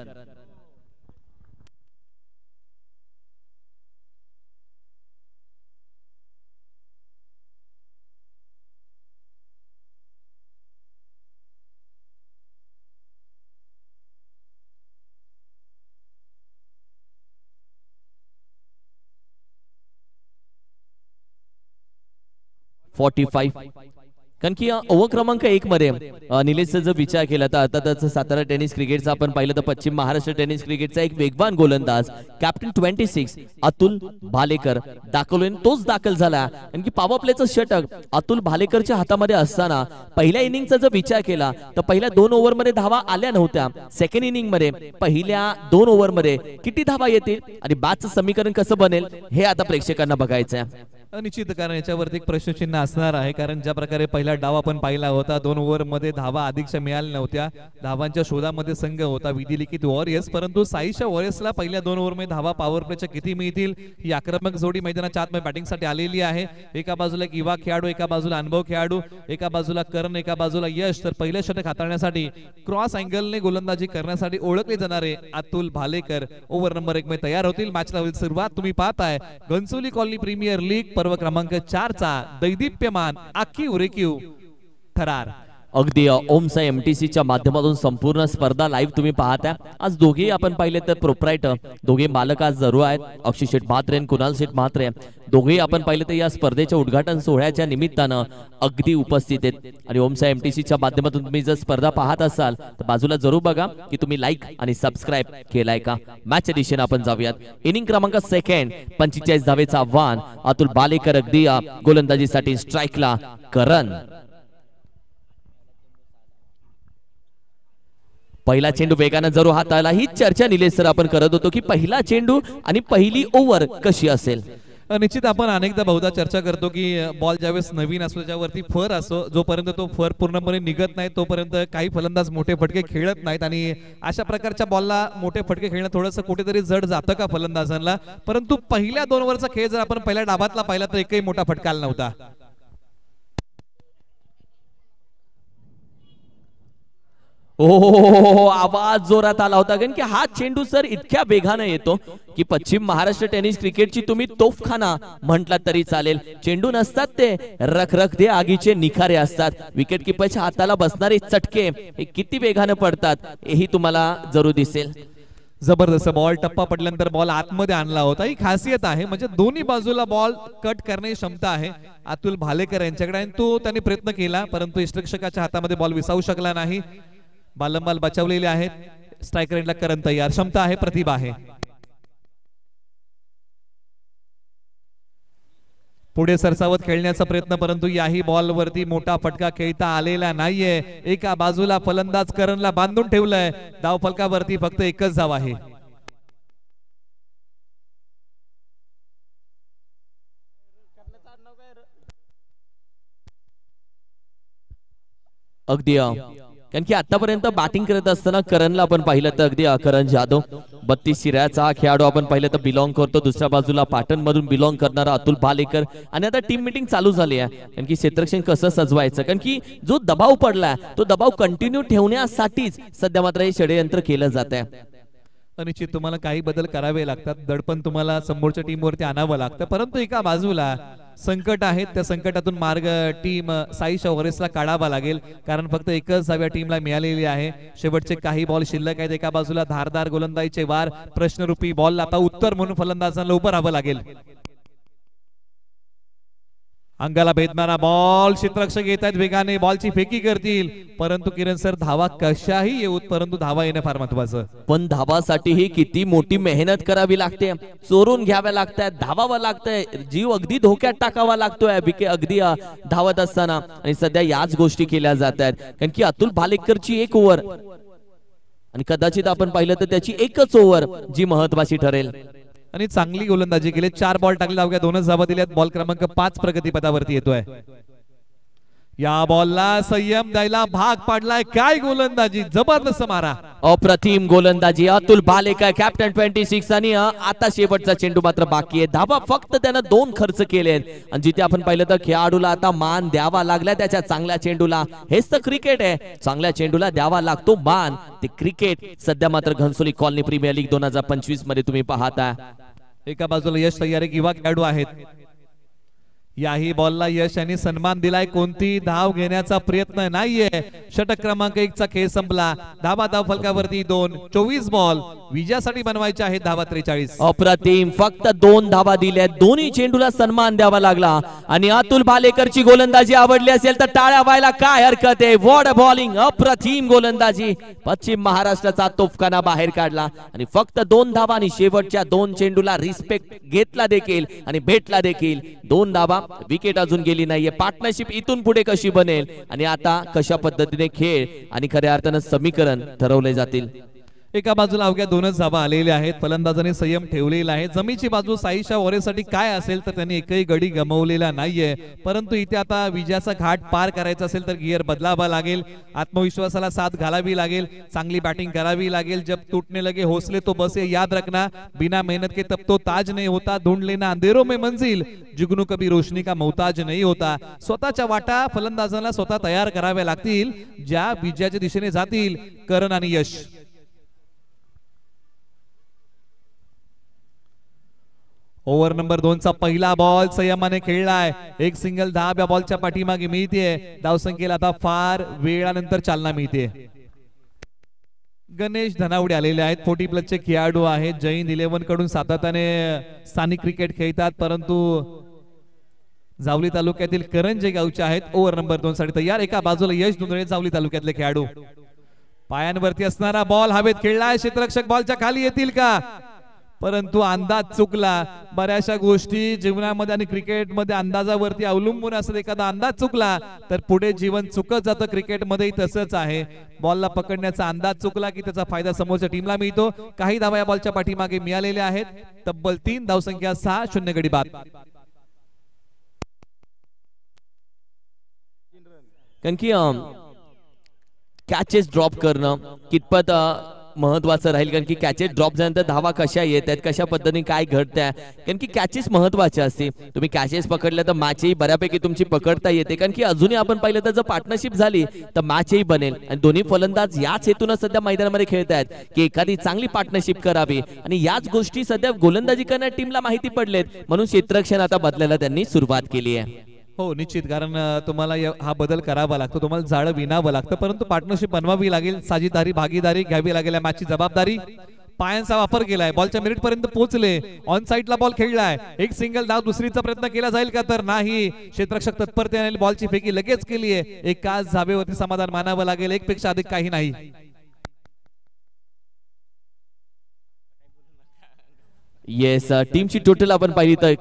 Speaker 1: कारण की ओव्हर क्रमांक 1 मध्ये निलेशचा जर विचार केला तर अर्थातच सातारा टेनिस क्रिकेटचा आपण पाहिलं तर पश्चिम महाराष्ट्र टेनिस क्रिकेटचा एक वेगवान गोलंदाज कॅप्टन 26 अतुल भालेकर दाखल तोच दाखल झाला। कारण की पॉवर प्लेचं षटक अतुल भालेकरच्या हातामध्ये असताना पहिल्या इनिंगचा जर विचार केला तर पहिल्या 2 ओव्हर मध्ये धावा आल्या नव्हत्या। सेकंड इनिंग मध्ये पहिल्या 2 ओव्हर मध्ये किती धावा येतील आणि बॅटचं समीकरण कसं बनेल हे आता प्रेक्षकांना बघायचं आहे।
Speaker 2: निश्चित, कारण याच्यावरती एक प्रश्नचिन्ह असणार आहे, कारण ज्या प्रकारे पहिला डाव आपण पाहिला होता 2 ओव्हर मध्ये धावा अधिकच्या मिळाल्या नव्हत्या, धावांच्या शोधामध्ये संघ होता विधिलिखित वॉरियर्स, परंतु साईच्या वॉरियर्सला पहिल्या 2 ओव्हर मध्ये धावा पॉवर प्लेच्या किती मिळतील ही आक्रमक जोडी मैदानाच्या आतमध्ये बॅटिंग साठी आलेली आहे। एका बाजूला एक युवा खेळाडू, एका बाजूला अनुभव खेळाडू, एका बाजूला करण, एका बाजूला यश। तर पहिल्या षटक हाताळण्यासाठी क्रॉस अँगलने गोलंदाजी करण्यासाठी ओळखले जाणारे अतुल भालेकर ओव्हर नंबर 1 मध्ये तयार होतील। मॅचला होईल सुरुवात। तुम्ही पाहताय घनसोली कॉलनी प्रीमियर लीग पर्व क्रमांक 4 चा दैदिप्यमान आखीव रेखीव थरार।
Speaker 1: अगदी ओम साई MTC च्या माध्यमातून संपूर्ण स्पर्धा लाईव्ह तुम्ही पाहता। आज दोघेही आपण पाहिले तर प्रोप्रायटर दोघे मालक आज जरूर आहेत, अक्षय शेठ म्हात्रे आणि कुणाल शेठ म्हात्रे दोघेही आपण पाहिले तर या स्पर्धेच्या उद्घाटन सोहळ्याच्या निमित्तानं अगदी उपस्थित आहेत। आणि ओम साई MTC च्या माध्यमातून तुम्ही जर स्पर्धा पाहत असाल तर बाजूला जरूर बघा की तुम्ही लाईक आणि सबस्क्राईब केलाय का। मॅच दिशेने आपण जाऊयात। इनिंग क्रमांक सेकंड 45 धावेचं आव्हान अतुल बालेकर अगदी गोलंदाजीसाठी स्ट्राईकला करण। पहिला चेंडू वेगाने जरूर हाताळला। ही चर्चा निलेश सर आपण करत होतो की पहिला चेंडू आणि पहिली ओव्हर कशी असेल।
Speaker 2: निश्चित आपण अनेकदा बहुधा चर्चा करतो की बॉल ज्यावेळेस नवीन असो ज्यावरती फर असो जोपर्यंत तो फर पूर्णपणे निघत नाही तोपर्यंत काही फलंदाज मोठे फटके खेळत नाहीत आणि अशा प्रकारच्या बॉलला मोठे फटके खेळणं थोडंसं कुठेतरी जड जातं का फलंदाजांना। परंतु पहिल्या 2 ओव्हरचा खेळ जर आपण पहिल्या डाबातला पाहिला तर एकही मोठा फटका आला नव्हता।
Speaker 1: ओ आवाज जोरात आला होता कारण की हा चेंडू सर इतक्या वेगाने येतो की पश्चिम महाराष्ट्र टेनिस क्रिकेटची तुम्ही तोफखाना म्हटलात तरी चालेल। चेंडू नसतात ते रखरखते आगीचे निखारे असतात। विकेट किपरच्या हाताला बसणारे चटके हे किती वेगाने पडतात हेही तुम्हाला जरूर दिसेल।
Speaker 2: जबरदस्त बॉल टप्पा पडल्यानंतर बॉल आतमध्ये आणला होता। ही खासियत आहे म्हणजे दोन्ही बाजूला बॉल कट करण्याची क्षमता आहे अतुल भालेकर यांच्याकडे आणि तो त्यांनी प्रयत्न केला परंतु यष्टिरक्षकाच्या हातामध्ये बॉल विसावू शकला नाही। बालंबाल बचावलेले आहेत। स्ट्रायकर एंडला करण तयार, क्षमता आहे, प्रतिभा आहे। पुढे सरसावत खेळण्याचा प्रयत्न परंतु याही बॉल वरती मोठा फटका खेळता आलेला नाहीये। एका बाजूला फलंदाज करणला बांधून ठेवलंय। धाव फलकावरती फक्त एकच धाव आहे।
Speaker 1: अगदी कारण की आतापर्यंत बॅटिंग करत असताना करणला आपण पाहिलं तर अगदी करण जाधव 32 शिराचा खेळाडू आपण पाहिलं तर बिलॉंग करतो। दुसऱ्या बाजूला पाटण मधून बिलॉंग करणारा अतुल भालेकर आणि आता टीम मीटिंग चालू झाली आहे कारण की क्षेत्ररक्षण कसं सजवायचं कारण की जो दबाव पडला तो दबाव कंटिन्यू ठेवण्यासाठीच सध्या मात्र हे षडयंत्र केलं जात आहे।
Speaker 2: निश्चित तुम्हाला काही बदल करावे लागतात, दडपण तुम्हाला समोरच्या टीमवरती आणावं लागतं परंतु एका बाजूला संकट आहेत त्या संकटातून मार्ग टीम साईशा वॉरिसला काढावा लागेल कारण फक्त एकच धाव या टीमला मिळालेली आहे। शेवटचे काही बॉल शिल्लक आहेत। एका बाजूला धारदार गोलंदाजीचे वार प्रश्नरूपी बॉलला आता उत्तर म्हणून फलंदाजांना उभं राहावं लागेल। अंगाला भेदणारा बॉल क्षेत्ररक्षक येत आहेत वेगाने बॉलची फेकी करतील परंतु किरण सर धावा कशाही येऊत परंतु धावा येणं फार महत्वाचं।
Speaker 1: पण धावासाठी ही किती मोठी मेहनत करावी लागते, चोरून घ्याव्या लागतात, धावावं लागतंय, जीव अगदी धोक्यात टाकावा लागतोय विकेट अगदी धावत असताना आणि सध्या याच गोष्टी केल्या जात आहेत कारण की अतुल भालेकरची 1 ओव्हर आणि कदाचित आपण पाहिलं तर त्याची एकच ओव्हर जी महत्वाची ठरेल
Speaker 2: आणि चांगली गोलंदाजी केली। 4 बॉल टाकले अवघ्या 2च धावा दिल्यात। बॉल क्रमांक 5 प्रगतीपथावरती येतोय। या बॉलला संयम द्यायला भाग पाडलाय। काय गोलंदाजी, जबरदस्त मारा,
Speaker 1: अप्रतिम गोलंदाजी अतुल भालेकर कॅप्टन 26 आणि आता शेवटचा चेंडू मात्र बाकी आहे। धावा फक्त त्यानं 2 खर्च केलेत आणि जिथे आपण पाहिलं तर खेळाडूला आता मान द्यावा लागला त्याच्या चांगल्या चेंडूला। हेच तर क्रिकेट आहे, चांगल्या चेंडूला द्यावा लागतो मान, ते क्रिकेट। सध्या मात्र घनसोली कॉलनी प्रीमियर लीग 2025 मध्ये तुम्ही पाहता
Speaker 2: एका बाजूला यश तयार एक युवा खेळाडू आहेत। याही बॉलला यश यांनी सन्मान दिलाय, कोणती धाव घेण्याचा प्रयत्न नाहीये। षटक क्रमांक 1 चा खेळ संपला। धावा धाव फलकावरती 2, 24 बॉल विजयासाठी बनवायचे आहेत धावा 43।
Speaker 1: अप्रतिम, फक्त 2 धावा दिल्या, दोन्ही चेंडूला सन्मान द्यावा लागला आणि अतुल भालेकरची गोलंदाजी आवडली असेल तर टाळ्या व्हायला काय हरकत आहे। व्हॉट अ बॉलिंग, अप्रतिम गोलंदाजी, पश्चिम महाराष्ट्राचा तोफखाना बाहेर काढला आणि फक्त 2 धावा आणि शेवटच्या 2 चेंडूला रिस्पेक्ट घेतला देखील आणि भेटला देखील। 2 धावा, विकेट अजून गेली नाहीये। पार्टनरशिप इथून पुढे कशी बनेल आणि आता कशा पद्धतीने खेळ आणि खऱ्या अर्थानं समीकरण ठरवले जातील।
Speaker 2: एका बाजूला अवघ्या 2च धावा आलेल्या आहेत। फलंदाजाने संयम ठेवलेला आहे। जमीची बाजू साईशा वॉरिससाठी काय असेल तर त्यांनी एकही गडी गमावलेला नाहीये परंतु इथे आता विजयाचा घाट पार करायचा असेल तर गिअर बदलावा लागेल, आत्मविश्वासाला साथ घालावी लागेल, चांगली बॅटिंग करावी लागेल। जब टूटने लगे हौसले तो बस ये याद रखना, बिना मेहनत के तब तो ताज नहीं होता, ढूंढ लेना अंधेरों में मंजिल, जुगनू कभी रोशनी का मोहताज नहीं होता। स्वतःच्या वाटा फलंदाजांना स्वतः तयार कराव्या लागतील ज्या विजयाच्या दिशेने जातील करण आणि यश। ओव्हर नंबर 2 चा पहिला बॉल संयमाने खेळलाय. एक सिंगल धाब या बॉलच्या पाठीमागे मिळते. धावसंख्येला आता फार वेळानंतर चालना मिळते. गणेश धनावडे आलेले आहेत. 40+ चे खेळाडू आहेत. जैन 11 कडून सातत्याने स्थानिक क्रिकेट खेळतात, परंतु जावली तालुक्यातील करंजे गावचे आहेत. ओव्हर नंबर 2 साठी तयार. एका बाजूला यश धुंदळे जावली तालुक्यातले खेळाडू. पायांवरती असणारा बॉल हवेत खेळलाय. क्षेत्ररक्षक बॉलच्या खाली येतील का, परंतु अंदाज चुकला. बऱ्याचशा गोष्टी जीवनामध्ये आणि क्रिकेटमध्ये अंदाजावरती अवलंबून असत. एखादा अंदाज चुकला तर पुढे जीवन चुकत जातं. क्रिकेटमध्ये तसंच आहे. बॉलला पकडण्याचा अंदाज चुकला की त्याचा फायदा समोरच्या टीमला मिळतो. काही धावा या बॉलच्या पाठीमागे मिळालेल्या आहेत. तब्बल 3 धावसंख्या 6-0 गडी बाद.
Speaker 1: कारण की कॅचेस ड्रॉप करणं कितपत महत्वाचं राहील, कारण की कॅचेस ड्रॉप झाल्यानंतर धावा कशा येत आहेत, कशा पद्धतीने काय घडतंय, कारण की कॅचेस महत्वाचे असते. तुम्ही कॅचेस पकडल्या तर मॅचही बऱ्यापैकी तुमची पकडता येते. कारण की अजूनही आपण पाहिलं तर जर पार्टनरशिप झाली तर मॅचही बनेल. आणि दोन्ही फलंदाज याच हेतून सध्या मैदानामध्ये खेळत आहेत की एखादी चांगली पार्टनरशिप करावी. आणि याच गोष्टी सध्या गोलंदाजी करणाऱ्या टीमला माहिती पडलेत, म्हणून क्षेत्ररक्षण आता बदलायला त्यांनी सुरुवात केली आहे.
Speaker 2: हो निश्चित, कारण तुम्हाला हा बदल करावा लागतो. तुम्हाला जाळं विणावं लागतं, परंतु पार्टनरशिप बनवावी लागेल. साझेदारी भागीदारी घ्यावी लागेल. मॅचची जबाबदारी. पायांचा वापर केलाय. बॉलच्या मिनिट पर्यंत पोहोचले. ऑन साइडला बॉल खेळलाय. एक सिंगल धाव दुसरीचा प्रयत्न केला जाईल का, तर नाही. क्षेत्ररक्षक तत्परतेने बॉलची फेकी लगेच केली आहे. एकाच धावेवरती समाधान मानावं लागेल. एक पेक्षा अधिक काही नाही.
Speaker 1: येस, टीमची टोटल आपण पाहिली तर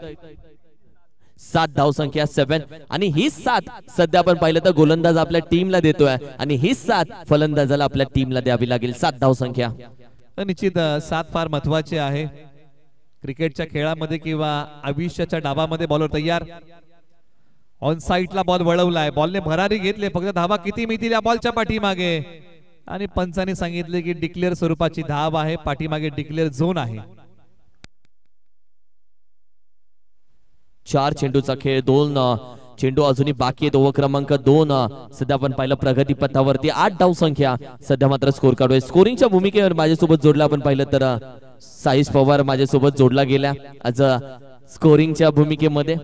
Speaker 1: 7 धावसंख्या 7. आणि ही 7 सध्या आपण पाहिलं तर गोलंदाज आपल्या टीमला देतोय आणि ही 7 फलंदाजाला आपल्या टीमला द्यावी लागेल. 7 धावसंख्या.
Speaker 2: निश्चित 7 फार महत्वाचे आहे क्रिकेटच्या खेळामध्ये किंवा आयुष्याच्या डावामध्ये. बॉलर तयार. ऑन साइडला बॉल वळवलाय. बॉलने भरारी घेतली. फक्त धावा किती मिळतील या बॉलच्या पाठीमागे, आणि पंचाने सांगितले की डिक्लेअर स्वरूपाची धाव आहे. पाठीमागे डिक्लेअर झोन आहे.
Speaker 1: 4 चेंडूचा खेळ. 2 चेंडू अजूनही बाकी आहेत. ओव्हर क्रमांक 2 सध्या आपण पाहिलं प्रगती पथावरती. 8 धावसंख्या. सध्या मात्र स्कोर काढू आहे. स्कोरिंगच्या भूमिकेवर माझ्यासोबत जोडला आपण पाहिलं तर साईश पवार माझ्यासोबत जोडला गेला आज स्कोरिंगच्या भूमिकेमध्ये.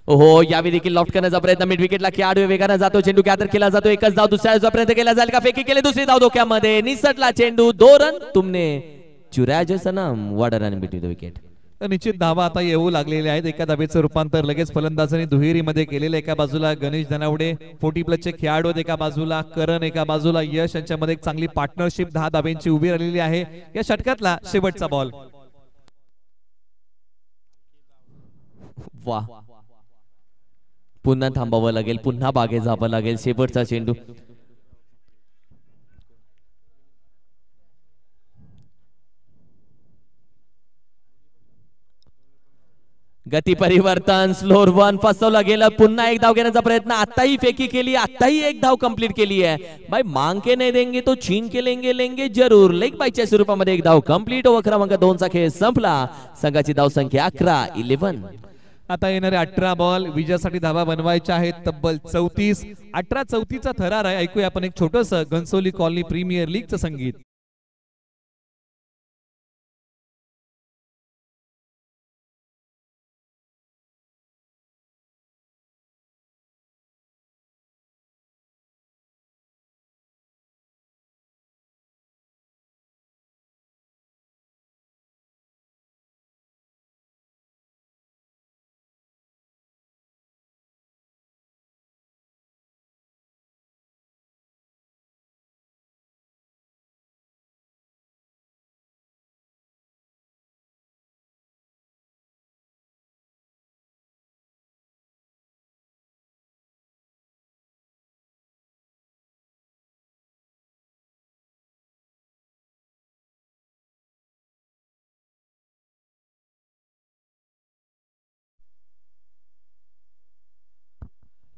Speaker 1: हो, यावेळी देखील लॉफ्ट करण्याचा प्रयत्न. मिड विकेटला खेळाडू वेगाने जातो. चेंडू गॅदर केला जातो. एकच धाव दुसऱ्या प्रयत्न केला जाईल का, फेकी केली. दुसरी धाव धोक्यामध्ये. निसटला चेंडू. 2 रन तुमने चुराया जैसा नाम. What a run between the wicket.
Speaker 2: निश्चित धावा आता येऊ लागलेल्या आहेत. एका धावेचं रूपांतर लगेच फलंदाजांनी दुहेरीमध्ये केलेलं. एका बाजूला गणेश धनावडे 40+ चे खेळाडू, एका बाजूला करण, एका बाजूला यश. यांच्यामध्ये एक चांगली पार्टनरशिप 10 धाब्यांची उभी राहिलेली आहे. या षटकातला शेवटचा बॉल.
Speaker 1: वा, पुन्हा थांबावं लागेल. पुन्हा बागे जावं लागेल. शेवटचा चेंडू. गती परिवर्तन. स्लोअर 1 फसवला गेला. पुन्हा एक धाव घेण्याचा प्रयत्न. आताही फेकी केली. आताही एक धाव कंप्लीट केली आहे. भाई मांग के नहीं देंगे तो छीन के लेंगे, लेंगे जरूर. लेग बायच्या स्वरूपामध्ये एक धाव कंप्लीट. ओव्हर क्रमांक 2 चा खेळ संपला. संघाची धाव संख्या 11.
Speaker 2: आता येणारे 18 बॉल विजयासाठी धावा बनवायच्या आहेत. तब्बल 34. 18-34चा थरार आहे. ऐकूया आपण एक छोटस घनसोली कॉलनी प्रीमियर लीगचं संगीत.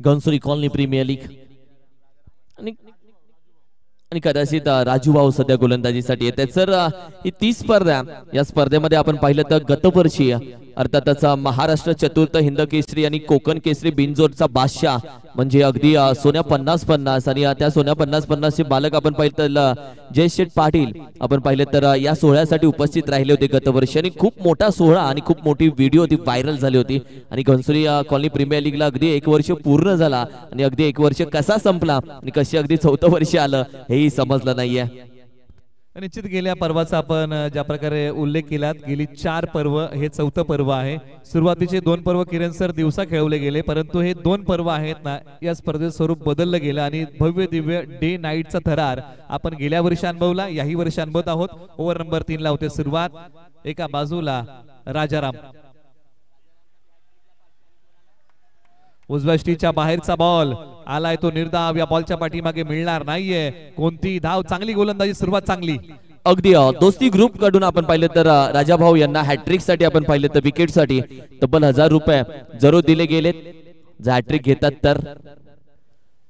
Speaker 1: घनसोली कॉलनी प्रीमियर लीग आणि कदाचित राजू भाऊ सध्या गोलंदाजीसाठी येत आहेत. सर, ही 30 स्पर्धा, या स्पर्धेमध्ये आपण पाहिलं तर गतवर्षी अर्थातच महाराष्ट्र चतुर्थ हिंद केसरी आणि कोकण केसरी बिनजोडचा बादशाह म्हणजे अगदी सोन्या 50-50 आणि त्या सोन्या 50-50 चे बालक आपण पाहिलं तर जय शेठ पाटील आपण पाहिलं तर या सोहळ्यासाठी उपस्थित राहिले होते गतवर्षी आणि खूप मोठा सोहळा आणि खूप मोठी व्हिडिओ ती व्हायरल झाली होती आणि घनसोली कॉलनी प्रीमियर लीगला अगदी 1 वर्ष पूर्ण झाला आणि अगदी 1 वर्ष कसा संपला आणि कशी अगदी 4थं वर्ष आलं हेही समजलं नाहीये।
Speaker 2: निश्चित गेल्या पर्वाचा आपण ज्या प्रकारे उल्लेख केला गेली 4 पर्व हे 4थं पर्व आहे। सुरुवातीचे 2 पर्व किरण सर दिवसा खेळवले गेले परंतु हे 2 पर्व आहेत ना या स्पर्धेचं स्वरूप बदललं गेलं आणि भव्य दिव्य डे नाईटचा थरार आपण गेल्या वर्षी अनुभवला याही वर्षी अनुभवत आहोत। ओव्हर नंबर 3 ला होते सुरुवात, एका बाजूला राजाराम उजव्या स्टीच्या बाहेरचा बॉल आलाय तो निर्धाव, या बॉलच्या पाठीमागे मिळणार नाहीये कोणती धाव, चांगली गोलंदाजी सुरुवात चांगली।
Speaker 1: अगदी दोस्ती ग्रुप कडून आपण पाहिलं तर राजाभाऊ यांना हॅट्रिक साठी आपण पाहिलं तर विकेट साठी तब्बल 1000 रुपये जरूर दिले गेलेत। जर हॅट्रिक घेतात तर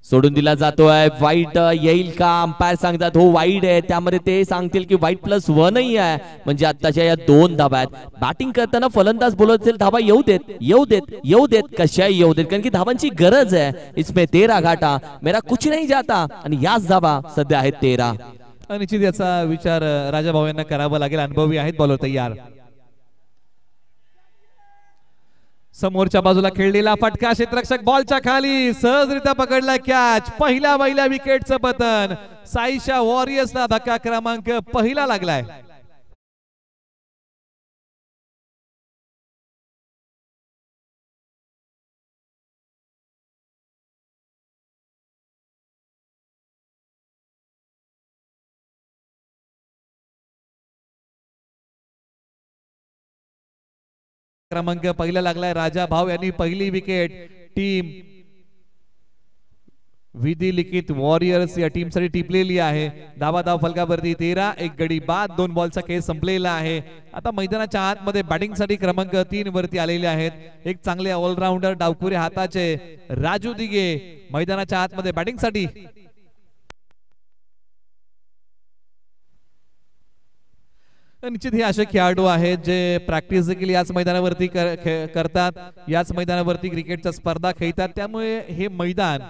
Speaker 1: सोडून दिला जातोय, वाईट येईल का अंपायर सांगतात हो वाईट आहे, त्यामध्ये ते सांगतील की वाईट +1 ही आहे म्हणजे आत्ताच्या या 2 धाबा आहेत। बॅटिंग करताना फलंदाज बोलत असेल धाबा येऊ देत येऊ देत येऊ देत कशाही येऊ देत कारण की धाबांची गरज आहे। इसमें 13 घाटा मेरा कुछ नहीं जाता आणि याच धाबा सध्या आहेत 13।
Speaker 2: निश्चित याचा विचार राजाभाऊ यांना करावा लागेल, अनुभवी आहेत बॉलर तयार। समोरच्या बाजूला खेळलेला फटका, क्षेत्ररक्षक बॉलच्या खाली सहजरित्या पकडला कॅच, पहिल्या विकेटचं पतन, साईशा वॉरियर्सला धक्का क्रमांक पहिला लागलाय। क्रमांक पहिला लागलाय राजा भाव यांनी पहिली विकेट टीम विधी लिखित वॉरियर्स या टीम साठी टिपलेली आहे। धाव फलकावरती 13, 1 गडी बाद, 2 बॉलचा खेळ संपलेला आहे। आता मैदानाच्या आतमध्ये बॅटिंग साठी क्रमांक 3 वरती आलेले आहेत एक चांगले ऑलराऊंडर डावखुरे हाताचे राजू दिगे मैदानाच्या आतमध्ये बॅटिंग साठी। निश्चित हे असे खेळाडू आहेत जे प्रॅक्टिस देखील याच मैदानावरती करतात, याच मैदानावरती क्रिकेटच्या स्पर्धा खेळतात, त्यामुळे हे मैदान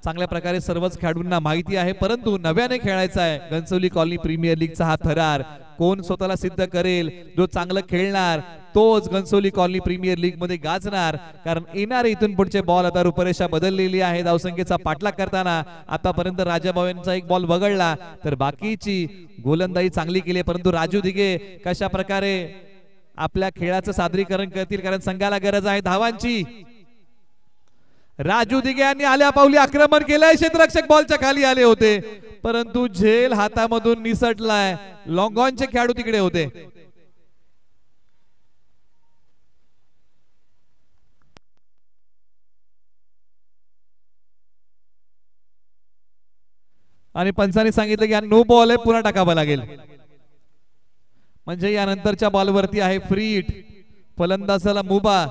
Speaker 2: चांगल्या प्रकारे सर्वच खेळाडूंना माहिती आहे। परंतु नव्याने खेळायचा आहे घनसोली कॉलनी प्रीमियर लीगचा हा थरार, कोण स्वतःला सिद्ध करेल, जो चांगलं खेळणार तोच घनसोली कॉलनी प्रीमियर लीग मध्ये गाजणार, कारण येणारे इथून पुढचे बॉल आता रूपरेषा बदललेली आहे। धावसंख्येचा पाठलाग करताना आतापर्यंत राजाभाऊ यांचा 1 बॉल वगळला तर बाकीची गोलंदाजी चांगली केली, परंतु राजू दिगे कशा प्रकारे आपल्या खेळाचं सादरीकरण करतील कारण संघाला गरज आहे धावांची। राजू दिगे यांनी आल्या पावली आक्रमण केलंय, क्षेत्ररक्षक बॉलच्या खाली आले होते परंतु झेल हातामधून निसटलाय, लॉंग ऑनचे खेळाडू तिकडे होते। आणि पंचांनी सांगितलं की हा नो बॉल आहे, पुन्हा टाकावा लागेल म्हणजे यानंतरच्या बॉलवरती आहे फ्री हिट, फलंदाजाला मुभा।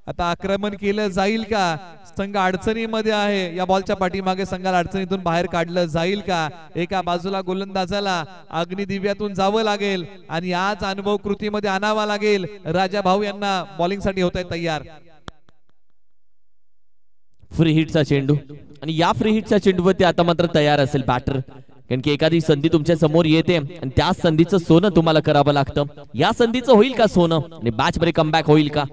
Speaker 2: आता आक्रमण केलं जाईल का, संघ अडचणीमध्ये आहे, या बॉलच्या पाठीमागे संघाला अडचणीतून बाहेर काढलं जाईल का, एका बाजूला गोलंदाजाला अग्निदिव्यातून जावं लागेल आणि आज अनुभव कृतीमध्ये आणावा लागेल। राजा भाऊ यांना बॉलिंग साठी होत आहे तयार।
Speaker 1: फ्री हिटचा चेंडू आणि या फ्री हिटच्या चेंडूवरती आता मात्र तयार असेल बॅटर, कारण की एखादी संधी तुमच्या समोर येते आणि त्या संधीचं सोनं तुम्हाला करावं लागतं। या संधीचं होईल का सोनं आणि मॅच मध्ये कमबॅक होईल का,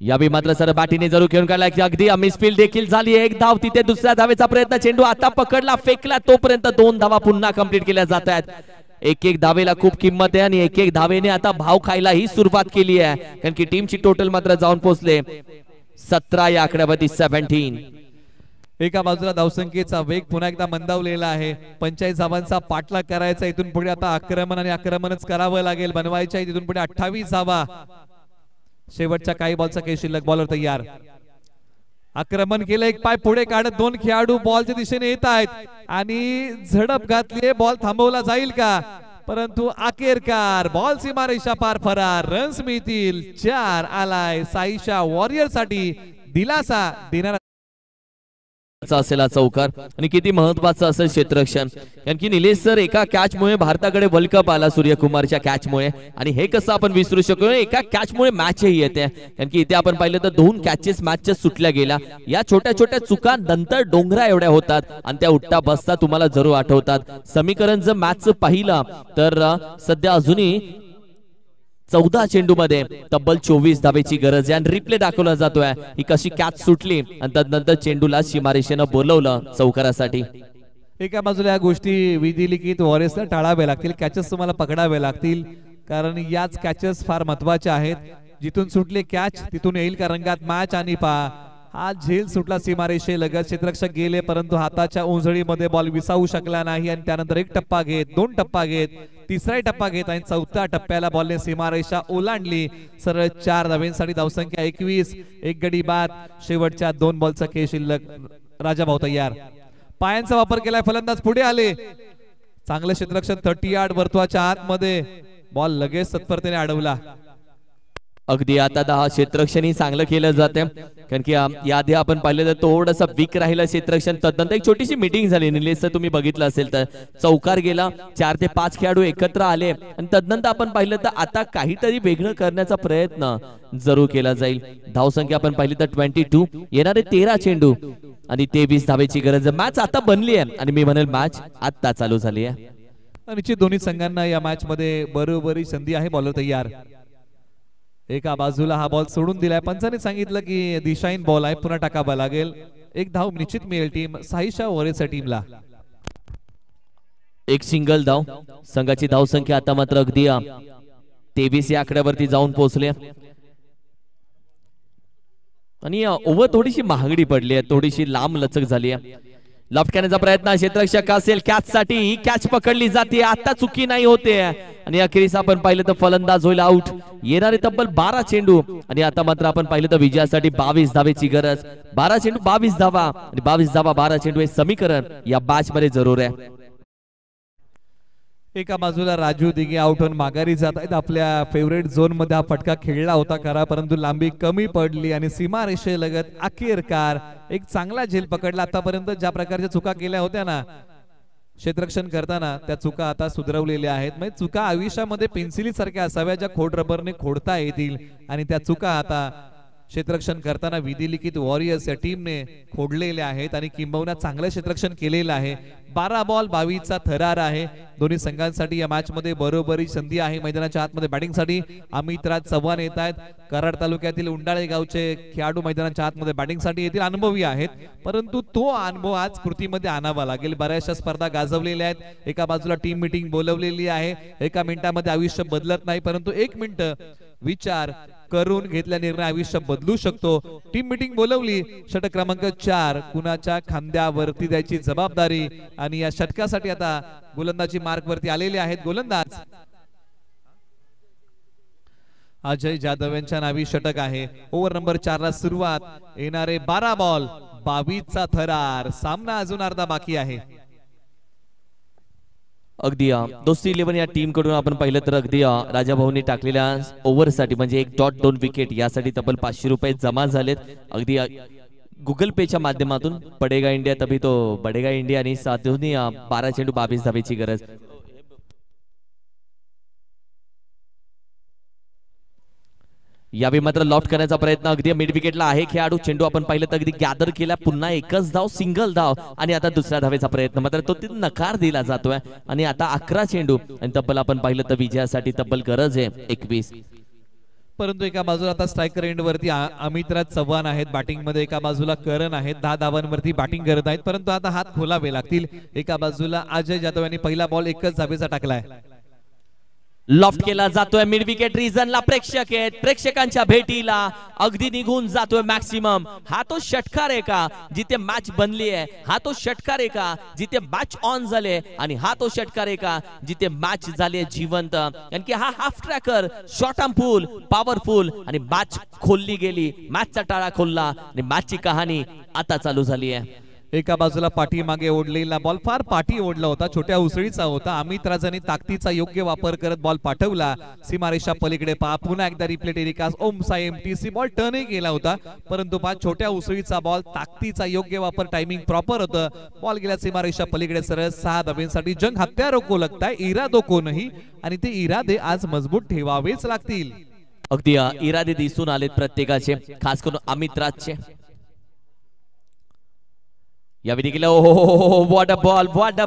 Speaker 1: यावेळी मात्र सर बाटीने जरूर खेळून काढला की अगदी मिसफील्ड देखील झाली, 1 धाव तिथे, दुसऱ्या धावेचा प्रयत्न, चेंडू आता पकडला फेकला तोपर्यंत 2 धावा पुन्हा कंप्लीट केल्या जात आहेत। 1-1 धावेला खूप किंमत आहे आणि 1-1 धावेने आता भाव खायला ही सुरुवात केली आहे, कारण की टीमची टोटल मात्र जाऊन पोहोचले 17 या आकड्यावरती 17।
Speaker 2: एका बाजूला धावसंख्येचा वेग पुन्हा एकदा मंदावलेला आहे, 45 धावांचा पाठलाग करायचा, इथून पुढे आता आक्रमण आणि आक्रमणच करावं लागेल, बनवायच्या इथून पुढे 28 धावा। शेवटच्या काही बॉलचा काही शिल्लक, बॉलर तयार, आक्रमण केलं, 1 पाय पुढे काढत 2 खेळाडू बॉलच्या दिशेने येत आहेत आणि झडप घातली, बॉल थांबवला जाईल का, परंतु अखेरकार बॉल सीमारेषा पार फरार, रन्स मिळतील 4 आलाय साईशा वॉरियर साठी दिलासा देणारा
Speaker 1: असेल चौकार आणि किती महत्वाचं असेल क्षेत्ररक्षण, कारण की निलेश सर एका कॅचमुळे भारताकडे वर्ल्ड कप आला सूर्यकुमारच्या कॅचमुळे, आणि हे कसं आपण विसरू शकतो, एका कॅचमुळे मॅचही येते, कारण की इथे आपण पाहिलं तर 2 कॅचेस मॅचच्या सुटल्या गेल्या. या छोट्या छोट्या चुका नंतर डोंगरा एवढ्या होतात आणि त्या उठता बसता तुम्हाला जरूर आठवतात. समीकरण जर मॅचचं पाहिलं तर सध्या अजूनही 14 चेंडू मध्ये तब्बल 24 धावेची गरज आहे आणि रिप्ले दाखवला जातोय ही कशी कॅच सुटली आणि त्यानंतर चेंडूला सीमारेषेनं बोलवलं चौकारासाठी.
Speaker 2: एका बाजूला या गोष्टी विधिलिखित वॉरियर्सला टाळाव्या लागतील, कॅचेस तुम्हाला पकडावे लागतील, कारण याच कॅचेस फार महत्वाच्या आहेत. जिथून सुटले कॅच तिथून येईल का रंगात मॅच. आणि हा झेल सुटला सीमारेषे लगत, क्षेत्ररक्षक गेले परंतु हाताच्या उंजळीमध्ये बॉल विसावू शकला नाही आणि त्यानंतर 1 टप्पा घेत 2 टप्पा घेत तिसरा टप्पा घेत आणि 4थ्या टप्प्याला बॉलने सीमारेषा ओलांडली. सरळ 4 धावांसाठी धावसंख्या 21, 1 गडी बाद. शेवटच्या 2 बॉलचा खेळ शिल्लक. राजाभाऊ तयार, पायांचा वापर केलाय, फलंदाज पुढे आले, चांगलं क्षेत्ररक्षण 30 यार्ड वर्तुळाच्या आतमध्ये, बॉल लगेच तत्परतेने अडवला.
Speaker 1: अगदी आता 10 क्षेत्ररक्षणही चांगलं केलं जाते, कारण की याआधी आपण पाहिलं तर थोडंसं वीक राहिलं क्षेत्ररक्षण. तदनंतर एक छोटीशी मीटिंग झाली निलेश तुम्ही बघितलं असेल तर, चौकार गेला, 4 ते 5 खेळाडू एकत्र आले आणि तदनंतर आपण पाहिलं तर आता काहीतरी वेगळं करण्याचा प्रयत्न जरूर केला जाईल. धावसंख्या आपण पाहिली तर 22, येणारे 13 चेंडू आणि 23 धावेची गरज. मॅच आता बनली आहे आणि मी म्हणेल मॅच आता चालू झाली आहे.
Speaker 2: निश्चित दोन्ही संघांना या मॅच मध्ये बरोबरी संधी आहे. बॉलर तयार, एका बाजूला हा बॉल सोडून दिलाय, पंचाने सांगितलं की दिशाहीन बॉल आहे, पुन्हा टाकावा लागेल. 1 धाव निश्चित मिळेल टीम साहिशा वॉरियर्सच्या टीमला.
Speaker 1: 1 सिंगल धाव. संघाची धावसंख्या आता मात्र अगदी 23 या आकड्यावरती जाऊन पोहोचले आणि ओव्हर थोडीशी महागडी पडली आहे, थोडीशी लांब लचक झाली आहे. लॉफ्ट करण्याचा प्रयत्न क्षेत्ररक्षक असेल, कॅच साठी ही कॅच पकडली जाते, आता चुकी नाही होते आणि अखेरीस आपण पाहिलं तर फलंदाज होईल आउट. येणारे तब्बल 12 चेंडू आणि आता मात्र आपण पाहिलं तर विजयासाठी 22 धावेची गरज. 12 चेंडू 22 धावा आणि 22 धावा 12 चेंडू हे समीकरण या मॅच मध्ये जरूर आहे.
Speaker 2: एका बाजूला राजू दिघे आउट होऊन माघारी जात आहेत. आपल्या फेवरेट झोन मध्ये हा फटका खेळला होता खरा, परंतु लांबी कमी पडली आणि सीमारेषे लगत अखेरकार एक चांगला झेल पकडला. आतापर्यंत ज्या प्रकारच्या चुका केल्या होत्या ना क्षेत्ररक्षण करताना, त्या चुका आता सुधारवलेल्या आहेत. म्हणजे चुका आयुष्यामध्ये पेन्सिली सारख्या असाव्या ज्या खोड रबरने खोडता येतील आणि त्या चुका आता क्षेत्ररक्षण करताना विधिलिखित वॉरियर्स या टीमने खोडलेल्या आहेत आणि किंबहुना चांगलं क्षेत्ररक्षण केलेलं आहे. 12 बॉल 22चा थरार आहे. दोन्ही संघांसाठी या मॅच मध्ये बरोबरी संधी आहे. मैदानाच्या आतमध्ये बॅटिंगसाठी अमित राज चव्हाण येत आहेत. कराड तालुक्यातील उंडाळे गावचे खेळाडू मैदानाच्या आतमध्ये बॅटिंगसाठी येतील, अनुभवी आहेत, परंतु तो अनुभव आज कृतीमध्ये आणावा लागेल. बऱ्याचशा स्पर्धा गाजवलेल्या आहेत. एका बाजूला टीम मीटिंग बोलवलेली आहे. एका मिनिटामध्ये आयुष्य बदलत नाही, परंतु 1 मिनिट विचार करून घेतल्या निर्णय आयुष्य बदलू शकतो. टीम मीटिंग बोलवली, षटक क्रमांक 4 कुणाच्या खांद्यावरती द्यायची जबाबदारी आणि या षटकासाठी आता गोलंदाजी मार्क वरती आलेले आहेत. गोलंदाज अजय जाधव यांच्या नावी षटक आहे. ओव्हर नंबर 4 ला सुरुवात. येणारे 12 बॉल 22चा थरार. सामना अजून अर्धा बाकी आहे.
Speaker 1: अगदी दोस्ती 11 या टीम कडून आपण पाहिलं तर अगदी राजाभाऊंनी टाकलेल्या ओव्हरसाठी म्हणजे 1.2 विकेट यासाठी तब्बल 500 रुपये जमा झालेत. अगदी गुगल पेच्या माध्यमातून पडेगा इंडिया तभी तो बडेगा इंडिया आणि साधूनी 12 चेंडू 22 धावेची गरज. यावेळी मात्र लॉफ्ट करण्याचा प्रयत्न अगदी मिड विकेटला आहे खेळाडू. चेंडू आपण पाहिलं तर अगदी गॅदर केला, पुन्हा एकच धाव, सिंगल धाव आणि आता दुसऱ्या धावेचा प्रयत्न मात्र तो नकार दिला जातोय आणि आता 11 चेंडू आणि तब्बल आपण पाहिलं तर विजयासाठी तब्बल गरज आहे 21.
Speaker 2: परंतु एका बाजूला आता स्ट्रायकर एंड वरती अमितराज चव्हाण आहेत बॅटिंग मध्ये, एका बाजूला करण आहेत 10 धावांवरती बॅटिंग करत आहेत, परंतु आता हात खोलावे लागतील. एका बाजूला अजय जाधव यांनी पहिला बॉल एकच धावेचा टाकलाय.
Speaker 1: लॉफ्ट केला जातोय मिड विकेट रिजनला. प्रेक्षक आहेत, प्रेक्षकांच्या भेटीला अगदी निघून जातोय मॅक्सिमम. हा तो षटकार आहे का जिथे मॅच बनली आहे? हा तो षटकार आहे का जिथे मॅच ऑन झाले? आणि हा तो षटकार आहे का जिथे मॅच झाले जिवंत? कारण की हा हाफ ट्रॅकर शॉर्ट आर्म फुल पॉवरफुल आणि मॅच खोलली गेली, मॅचचा टाळा खोलला आणि मॅचची कहाणी आता चालू झाली आहे.
Speaker 2: एका बाजूला पाठीमागे ओढलेला बॉल फार पाठी ओढला होता, छोट्या उसळीचा होता. अमित राजाने ताकदीचा योग्य वापर करत बॉल पाठवला सीमारेषा पलीकडे. पहा पुन्हा एकदा रिप्ले टेलिकास्ट. ओम साई एमटीसी बॉल टर्नही केला होता, परंतु पहा छोट्या उसळीचा बॉल, ताकदीचा योग्य वापर, टायमिंग प्रॉपर होतं. बॉल गेला सीमारेषा पलीकडे सरळ. 6 धाब्यांसाठी जंग हत्यारों को लगता है इरादों को नहीं, आणि ते इरादे आज मजबूत ठेवावेच लागतील.
Speaker 1: अगदी इरादे दिसून आलेत प्रत्येकाचे, खास करून अमित राजचे. या विकेटला व्हॉट अ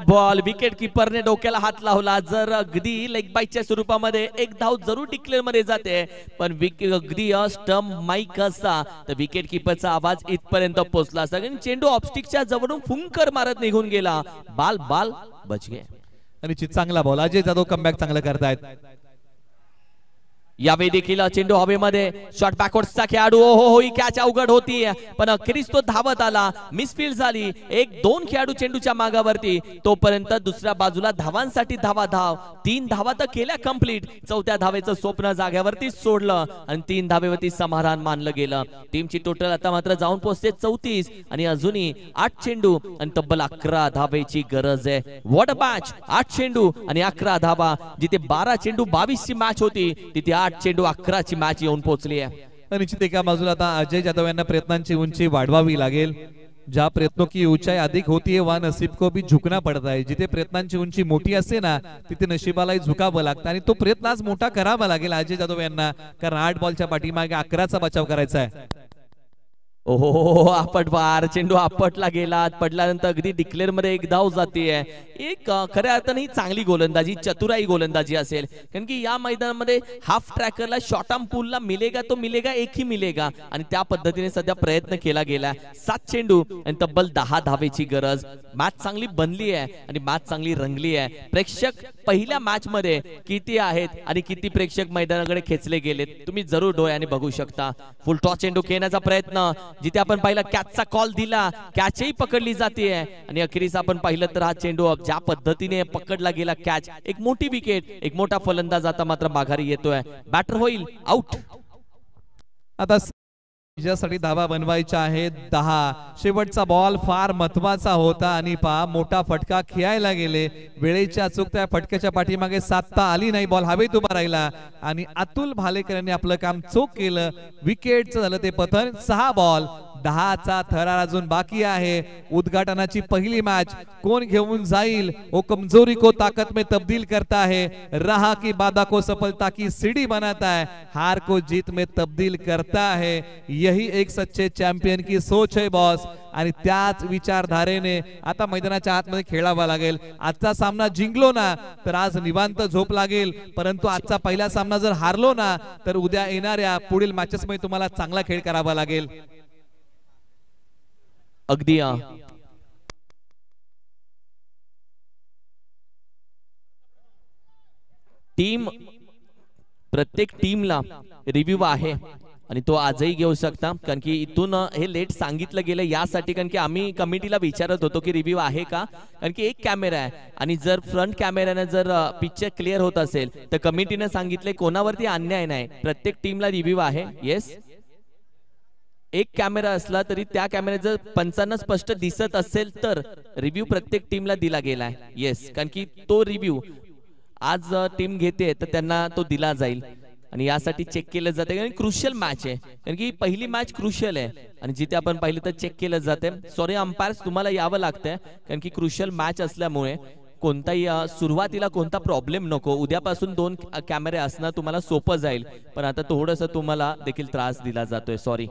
Speaker 1: बॉल. विकेट किपरने डोक्याला हात लावला. जर अगदी लेग बाईटच्या स्वरूपामध्ये एक धाव जरूर डिक्लेअर मध्ये जाते, पण विकेट अगदी स्टंप माईक असता तर विकेट किपरचा आवाज इथपर्यंत पोहोचला असता. चेंडू ऑप्स्टिकच्या जवळून फुंकर मारत निघून गेला. बाल बाल बच गए.
Speaker 2: आणि चांगला बॉल. अजय जाधव कमबॅक चांगलं करतायत.
Speaker 1: यावेळी देखील चेंडू हवेमध्ये. शॉट बॅकवर्ड्सचा खेळाडू. हो ही कॅच अवघड होती, पण अखेरीस तो धावत आला. मिसफील्ड झाली. 1-2 खेळाडू चेंडूच्या मागावरती. तोपर्यंत दुसऱ्या बाजूला धावांसाठी धाव. 3 धावा तर केल्या कंप्लीट. 4थ्या धावेचं स्वप्न जाग्यावरती सोडलं आणि 3 धावेवरती समाधान मानलं गेलं. टीमची टोटल आता मात्र जाऊन पोहोचते 34 आणि अजूनही 8 चेंडू आणि तब्बल 11 धावेची गरज आहे. What a match. 8 चेंडू आणि 11 धावा. जिथे 12 चेंडू 22 ची मॅच होती, तिथे 8 चेंडू 11 ची मॅच येऊन पोहोचली आहे.
Speaker 2: निश्चित एका बाजूला आता अजय जाधव यांना प्रयत्नांची उंची वाढवावी लागेल. ज्या प्रयत्नों की ऊंचाई अधिक होती है वहां नसीब को भी झुकना पड़ता है. जिथे प्रयत्नांची उंची मोठी असते ना, तिथे नशिबालाही झुकावं लागतं आणि तो प्रयत्न आज मोठा करावा लागेल अजय जाधव यांना, कारण 8 बॉलच्या पाठीमागे 11चा बचाव करायचा आहे.
Speaker 1: ओहो आपट बार. चेंडू आपटला गेला. पडल्यानंतर अगदी डिक्लेअर मध्ये एक धाव जातीये. एक खऱ्या अर्थाने ही चांगली गोलंदाजी, चतुराई गोलंदाजी असेल, कारण की या मैदानामध्ये हाफ ट्रॅकरला शॉर्ट आर्म पुलला मिलेगा तो मिलेगा, एक ही मिलेगा, आणि त्या पद्धतीने सध्या प्रयत्न केला गेला. 7 चेंडू आणि तब्बल 10 धावेची गरज. मॅच चांगली बनली आहे आणि मॅच चांगली रंगली आहे. प्रेक्षक पहिल्या मॅच मध्ये किती आहेत आणि किती प्रेक्षक मैदानाकडे खेचले गेलेत तुम्ही जरूर डोळ्याने बघू शकता. फुल टॉस चेंडू खेळण्याचा प्रयत्न, जिथे आपण पाहिलं कॅचचा कॉल दिला, कॅचही पकडली जाते आणि अखेरीस आपण पाहिलं तर हा चेंडू ज्या पद्धतीने पकडला गेला कॅच, एक मोठी विकेट, एक मोठा फलंदाज आता मात्र माघारी येतोय. बॅटर होईल आउट.
Speaker 2: आता ज्यासाठी धावा बनवायच्या आहेत 10. शेवटचा बॉल फार महत्वाचा होता आणि पहा मोठा फटका खेळायला गेले. वेळेच्या चुकत्या फटक्याच्या पाठीमागे साधता आली नाही. बॉल हवेत उभा राहिला आणि अतुल भालेकर यांनी आपलं काम चोख केलं. विकेटचं झालं ते पतन. 6 बॉल 10चा थरार अजून बाकी आहे. उद्घाटनाची पहिली मॅच कोण घेऊन जाईल. वो कमजोरी को ताकत में तब्दील करता है, राह की बाधा को सफलता की सीढ़ी बनाता है, हार को जीत में तब्दील करता है. यही एक सच्चे चॅम्पियन की सोच है बॉस. आणि त्याच विचारधारेने आता मैदानाच्या आतमध्ये खेळावा लागेल. आजचा सामना जिंकलो ना तर आज निवांत झोप लागेल, परंतु आजचा पहिला सामना जर हारलो ना तर उद्या येणाऱ्या पुढील मॅचेस मध्ये तुम्हाला चांगला खेळ करावा लागेल.
Speaker 1: अगदी टीम, प्रत्येक टीमला रिव्ह्यू आहे आणि तो आजही घेऊ शकता, कारण की इथून हे लेट सांगितलं गेलं यासाठी, कारण की आम्ही कमिटीला विचारत होतो की रिव्ह्यू आहे का, कारण की एक कॅमेरा आहे आणि जर फ्रंट कॅमेऱ्याने जर पिक्चर क्लिअर होत असेल तर कमिटीने सांगितले कोणावरती अन्याय नाही, प्रत्येक टीमला रिव्ह्यू आहे. येस, एक कॅमेरा असला तरी त्या कॅमेऱ्यात जर पंचांना स्पष्ट दिसत असेल तर रिव्ह्यू प्रत्येक टीमला दिला गेलाय. येस, कारण की तो रिव्ह्यू आज टीम घेते तर त्यांना तो दिला जाईल आणि यासाठी चेक केलं जाते, कारण क्रुशियल मॅच आहे, कारण की पहिली मॅच क्रुशियल आहे आणि जिथे आपण पाहिलं तर चेक केलं जाते. सॉरी अंपायर्स, तुम्हाला यावं लागतंय, कारण की क्रुशियल मॅच असल्यामुळे कोणताही सुरुवातीला कोणता प्रॉब्लेम नको. उद्यापासून 2 कॅमेरे असणं तुम्हाला सोपं जाईल, पण आता थोडंसं तुम्हाला देखील त्रास दिला जातोय. सॉरी.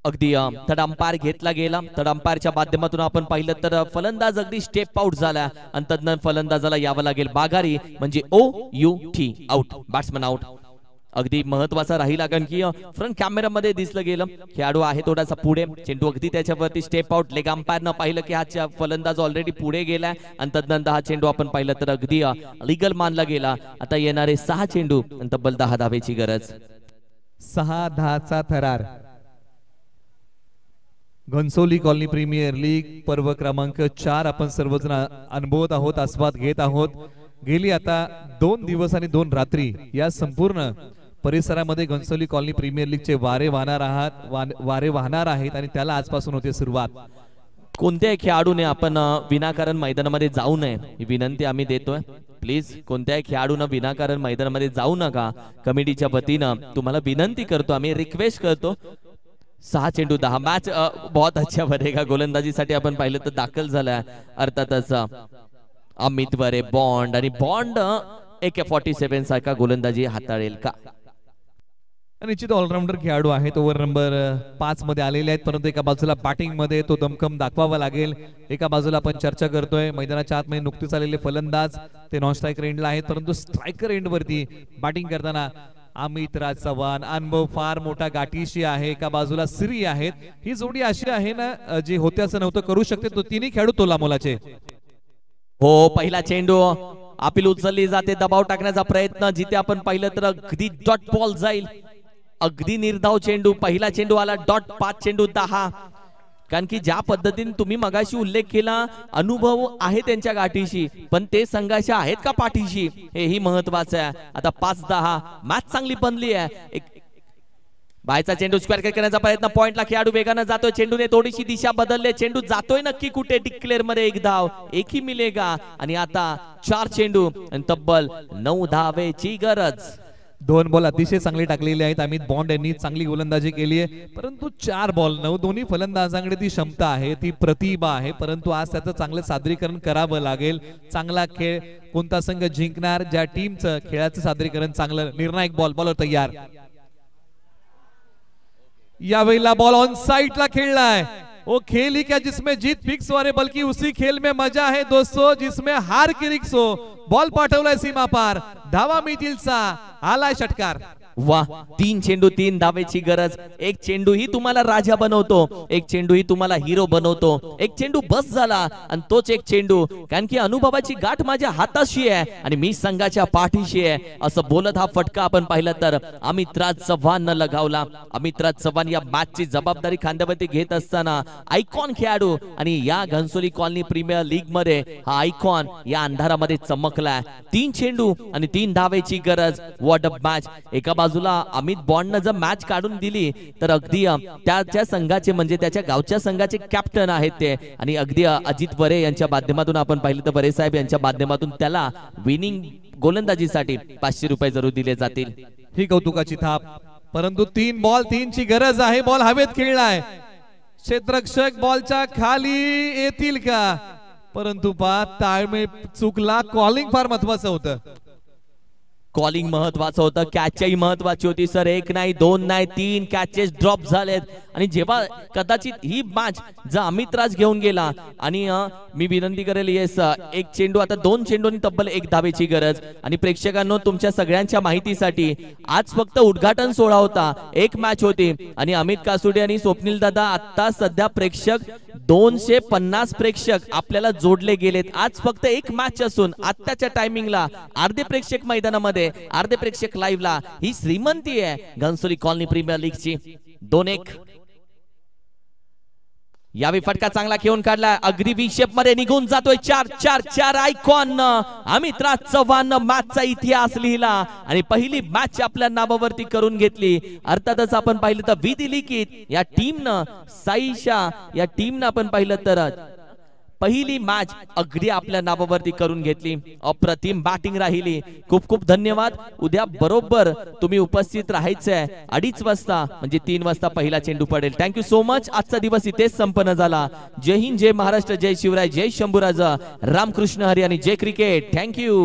Speaker 1: अगदी थर्ड अंपायर घेतला गेला. थर्ड अंपायरच्या माध्यमातून आपण पाहिलं तर फलंदाज अगदी स्टेप आउट झाला आणि तदनंतर फलंदाजाला यावं लागेल बागारी म्हणजे OUT आउट, बॅट्समन आउट. अगदी महत्वाचा राहिला कारण की फ्रंट कॅमेरामध्ये दिसलं गेलं खेळाडू आहे थोडासा पुढे, चेंडू अगदी त्याच्यावरती स्टेप आउट. लेग अंपायरनं पाहिलं की हा फलंदाज ऑलरेडी पुढे गेलाय आणि तदनंतर हा चेंडू आपण पाहिलं तर अगदी लीगल मानला गेला. आता येणारे 6 चेंडू आणि तब्बल 10 धावेची गरज.
Speaker 2: 6-10चा थरार. घनसोली कॉलनी प्रीमियर लीग पर्व क्रमांक 4 आपण सर्वजण अनुभवत आहोत, आस्वाद घेत आहोत. गेली आता 2 दिवस आणि 2 रात्री या संपूर्ण परिसरामध्ये घनसोली कॉलनी प्रीमियर लीगचे वारे वाहणार आहेत आणि त्याला आजपासून होते सुरुवात.
Speaker 1: कोणत्याही खेळाडूने आपण विनाकारण मैदानामध्ये जाऊ नये ही विनंती आम्ही देतोय. प्लीज कोणत्याही खेळाडूनं विनाकारण मैदानामध्ये जाऊ नका. कमिटीच्या वतीनं तुम्हाला विनंती करतो, आम्ही रिक्वेस्ट करतो. 6 चेंडू 10 मॅच बहुत अच्छा बनेगा. गोलंदाजीसाठी आपण पाहिलं तर दाखल झाला अर्थातच अमित वरे बॉन्ड आणि बॉन्ड AK-47 सारखा गोलंदाजी हाताळेल का?
Speaker 2: निश्चित ऑलराऊंडर खेळाडू आहेत. ओव्हर नंबर 5 मध्ये आलेले आहेत, परंतु एका बाजूला बॅटिंग मध्ये तो दमखम दाखवावा लागेल. एका बाजूला आपण चर्चा करतोय मैदानाच्या आतमध्ये नुकतेच आलेले फलंदाज ते नॉन स्ट्रायकर एंडला आहेत, परंतु स्ट्रायकर एंड वरती बॅटिंग करताना अमित राज चव्हाण अनुभव फार मोठा गाठीशी आहे. एका बाजूला श्री आहेत. ही जोडी अशी आहे ना जी होते असं नव्हतं, करू शकते तो तिन्ही खेळाडू तोला मोलाचे.
Speaker 1: हो, पहिला चेंडू अपील उचलली जाते, दबाव टाकण्याचा प्रयत्न, जिथे आपण पाहिलं तर अगदी डॉट बॉल जाईल. अगदी निर्धाव चेंडू, पहिला चेंडू आला डॉट, 5 चेंडू 10. कारण की ज्या पद्धतीने तुम्ही मगाशी उल्लेख केला अनुभव आहे त्यांच्या गाठीशी, पण ते संघाशी आहेत का पाठीशी हेही महत्वाचं आहे. आता 5-10 मॅच चांगली बनली आहे. बायचा चेंडू स्क्वेअर करण्याचा प्रयत्न, पॉइंटला खेळाडू वेगानं जातोय. चेंडूने थोडीशी दिशा बदलली, चेंडू जातोय नक्की कुठे? डिक्लेअर मध्ये 1 धाव, एकही मिलेगा. आणि आता 4 चेंडू आणि तब्बल 9 धावेची गरज.
Speaker 2: 2 बॉल अतिशय चांगले टाकलेले आहेत. अमित बॉन्ड यांनी चांगली गोलंदाजी केली आहे, परंतु 4 बॉल 9. दोन्ही फलंदाजांकडे ती क्षमता आहे, ती प्रतिभा आहे, परंतु आज त्याचं चांगलं सादरीकरण करावं लागेल. चांगला खेळ कोणता संघ जिंकणार? ज्या टीमचं खेळाचं सादरीकरण चांगलं. निर्णायक बॉल, बॉलर तयार. यावेळेला बॉल ऑन साइडला खेळलाय. वो खेल ही क्या जिसमें जीत फिक्स हो, बल्कि उसी खेल में मजा है दोस्तों जिसमें हार की रिक्स हो. बॉल पाठवलाय सीमा पार, धावा मिळतीलचा आलाय षटकार.
Speaker 1: वा, 3 चेंडू 3 धावेची गरज. एक चेंडू ही तुम्हाला राजा बनवतो, एक चेंडू ही तुम्हाला हिरो बनवतो. एक चेंडू बस झाला आणि तोच एक चेंडू, कारण की अनुभवाची गाठ माझ्या हाताशी आहे आणि मी संघाच्या पाठीशी आहे असं बोलत हा फटका आपण पाहिला तर अमित राज चव्हाण लगावला. अमित राज चव्हाण या मॅचची जबाबदारी खांद्यावरती घेत असताना आयकॉन खेळाडू आणि या घनसोली कॉलनी प्रीमियर लीग मध्ये हा आयकॉन या अंधारामध्ये चमकलाय. 3 चेंडू आणि 3 धावेची गरज. What a match. एका बाजूला अमित बॉन्डनं जर मॅच काढून दिली तर अगदी त्याच्या संघाचे म्हणजे त्याच्या गावच्या संघाचे कॅप्टन आहेत ते, आणि अगदी अजित वरे यांच्या माध्यमातून आपण पाहिलं तर वरे साहेब यांच्या माध्यमातून त्याला विनिंग गोलंदाजीसाठी 500 रुपये जरूर दिले जातील.
Speaker 2: ही कौतुकाची थाप. परंतु 3 बॉल 3 ची गरज आहे. बॉल हवेत खेळलाय. क्षेत्ररक्षक बॉलच्या खाली येतील का? परंतु ताळमेळ चुकला. कॉलिंग फार महत्वाचं होतं.
Speaker 1: कॉलिंग महत्वाचं होतं, कॅचही महत्वाची होती सर. 1 नाही 2 नाही 3 कॅचेस ड्रॉप झालेत. आणि जेव्हा कदाचित ही मॅच जर अमित राज घेऊन गेला आणि मी विनंती करेल येस 1 चेंडू आता 2 चेंडूंनी तब्बल 1 धावेची गरज. आणि प्रेक्षकांनो तुमच्या सगळ्यांच्या माहितीसाठी आज फक्त उद्घाटन सोहळा होता, 1 मॅच होती आणि अमित कासुडे आणि स्वप्नील दादा आता सध्या प्रेक्षक 250 प्रेक्षक आपल्याला जोडले गेलेत. आज फक्त 1 मॅच असून आत्ताच्या टायमिंगला अर्धे प्रेक्षक मैदानामध्ये, अर्धे प्रेक्षक लाईव्हला. ही श्रीमंती आहे घनसोली कॉलनी प्रीमियर लीगची. 2-1. यावेळी फटका चांगला खेळून काढला, अगदी विशेप मध्ये निघून जातोय. 4-4-4 आयकॉन अमित राज चव्हाण मॅचचा इतिहास लिहिला आणि पहिली मॅच आपल्या नावावरती करून घेतली. अर्थातच आपण पाहिलं तर विधी लिखित या टीमनं साईशा या टीमनं आपण पाहिलं तर पहिली मॅच अगदी आपल्या नावावरती करून घेतली. अप्रतिम बॅटिंग राहिली. खूप खूप धन्यवाद. उद्या बरोबर तुम्ही उपस्थित राहायचंय 2:30 वाजता, म्हणजे 3 वाजता पहिला चेंडू पडेल. Thank you so much. आजचा दिवस इथेच संपन्न झाला. जय हिंद, जय महाराष्ट्र, जय शिवराय, जय शंभूराज, रामकृष्ण हरी आणि जय क्रिकेट. थँक्यू.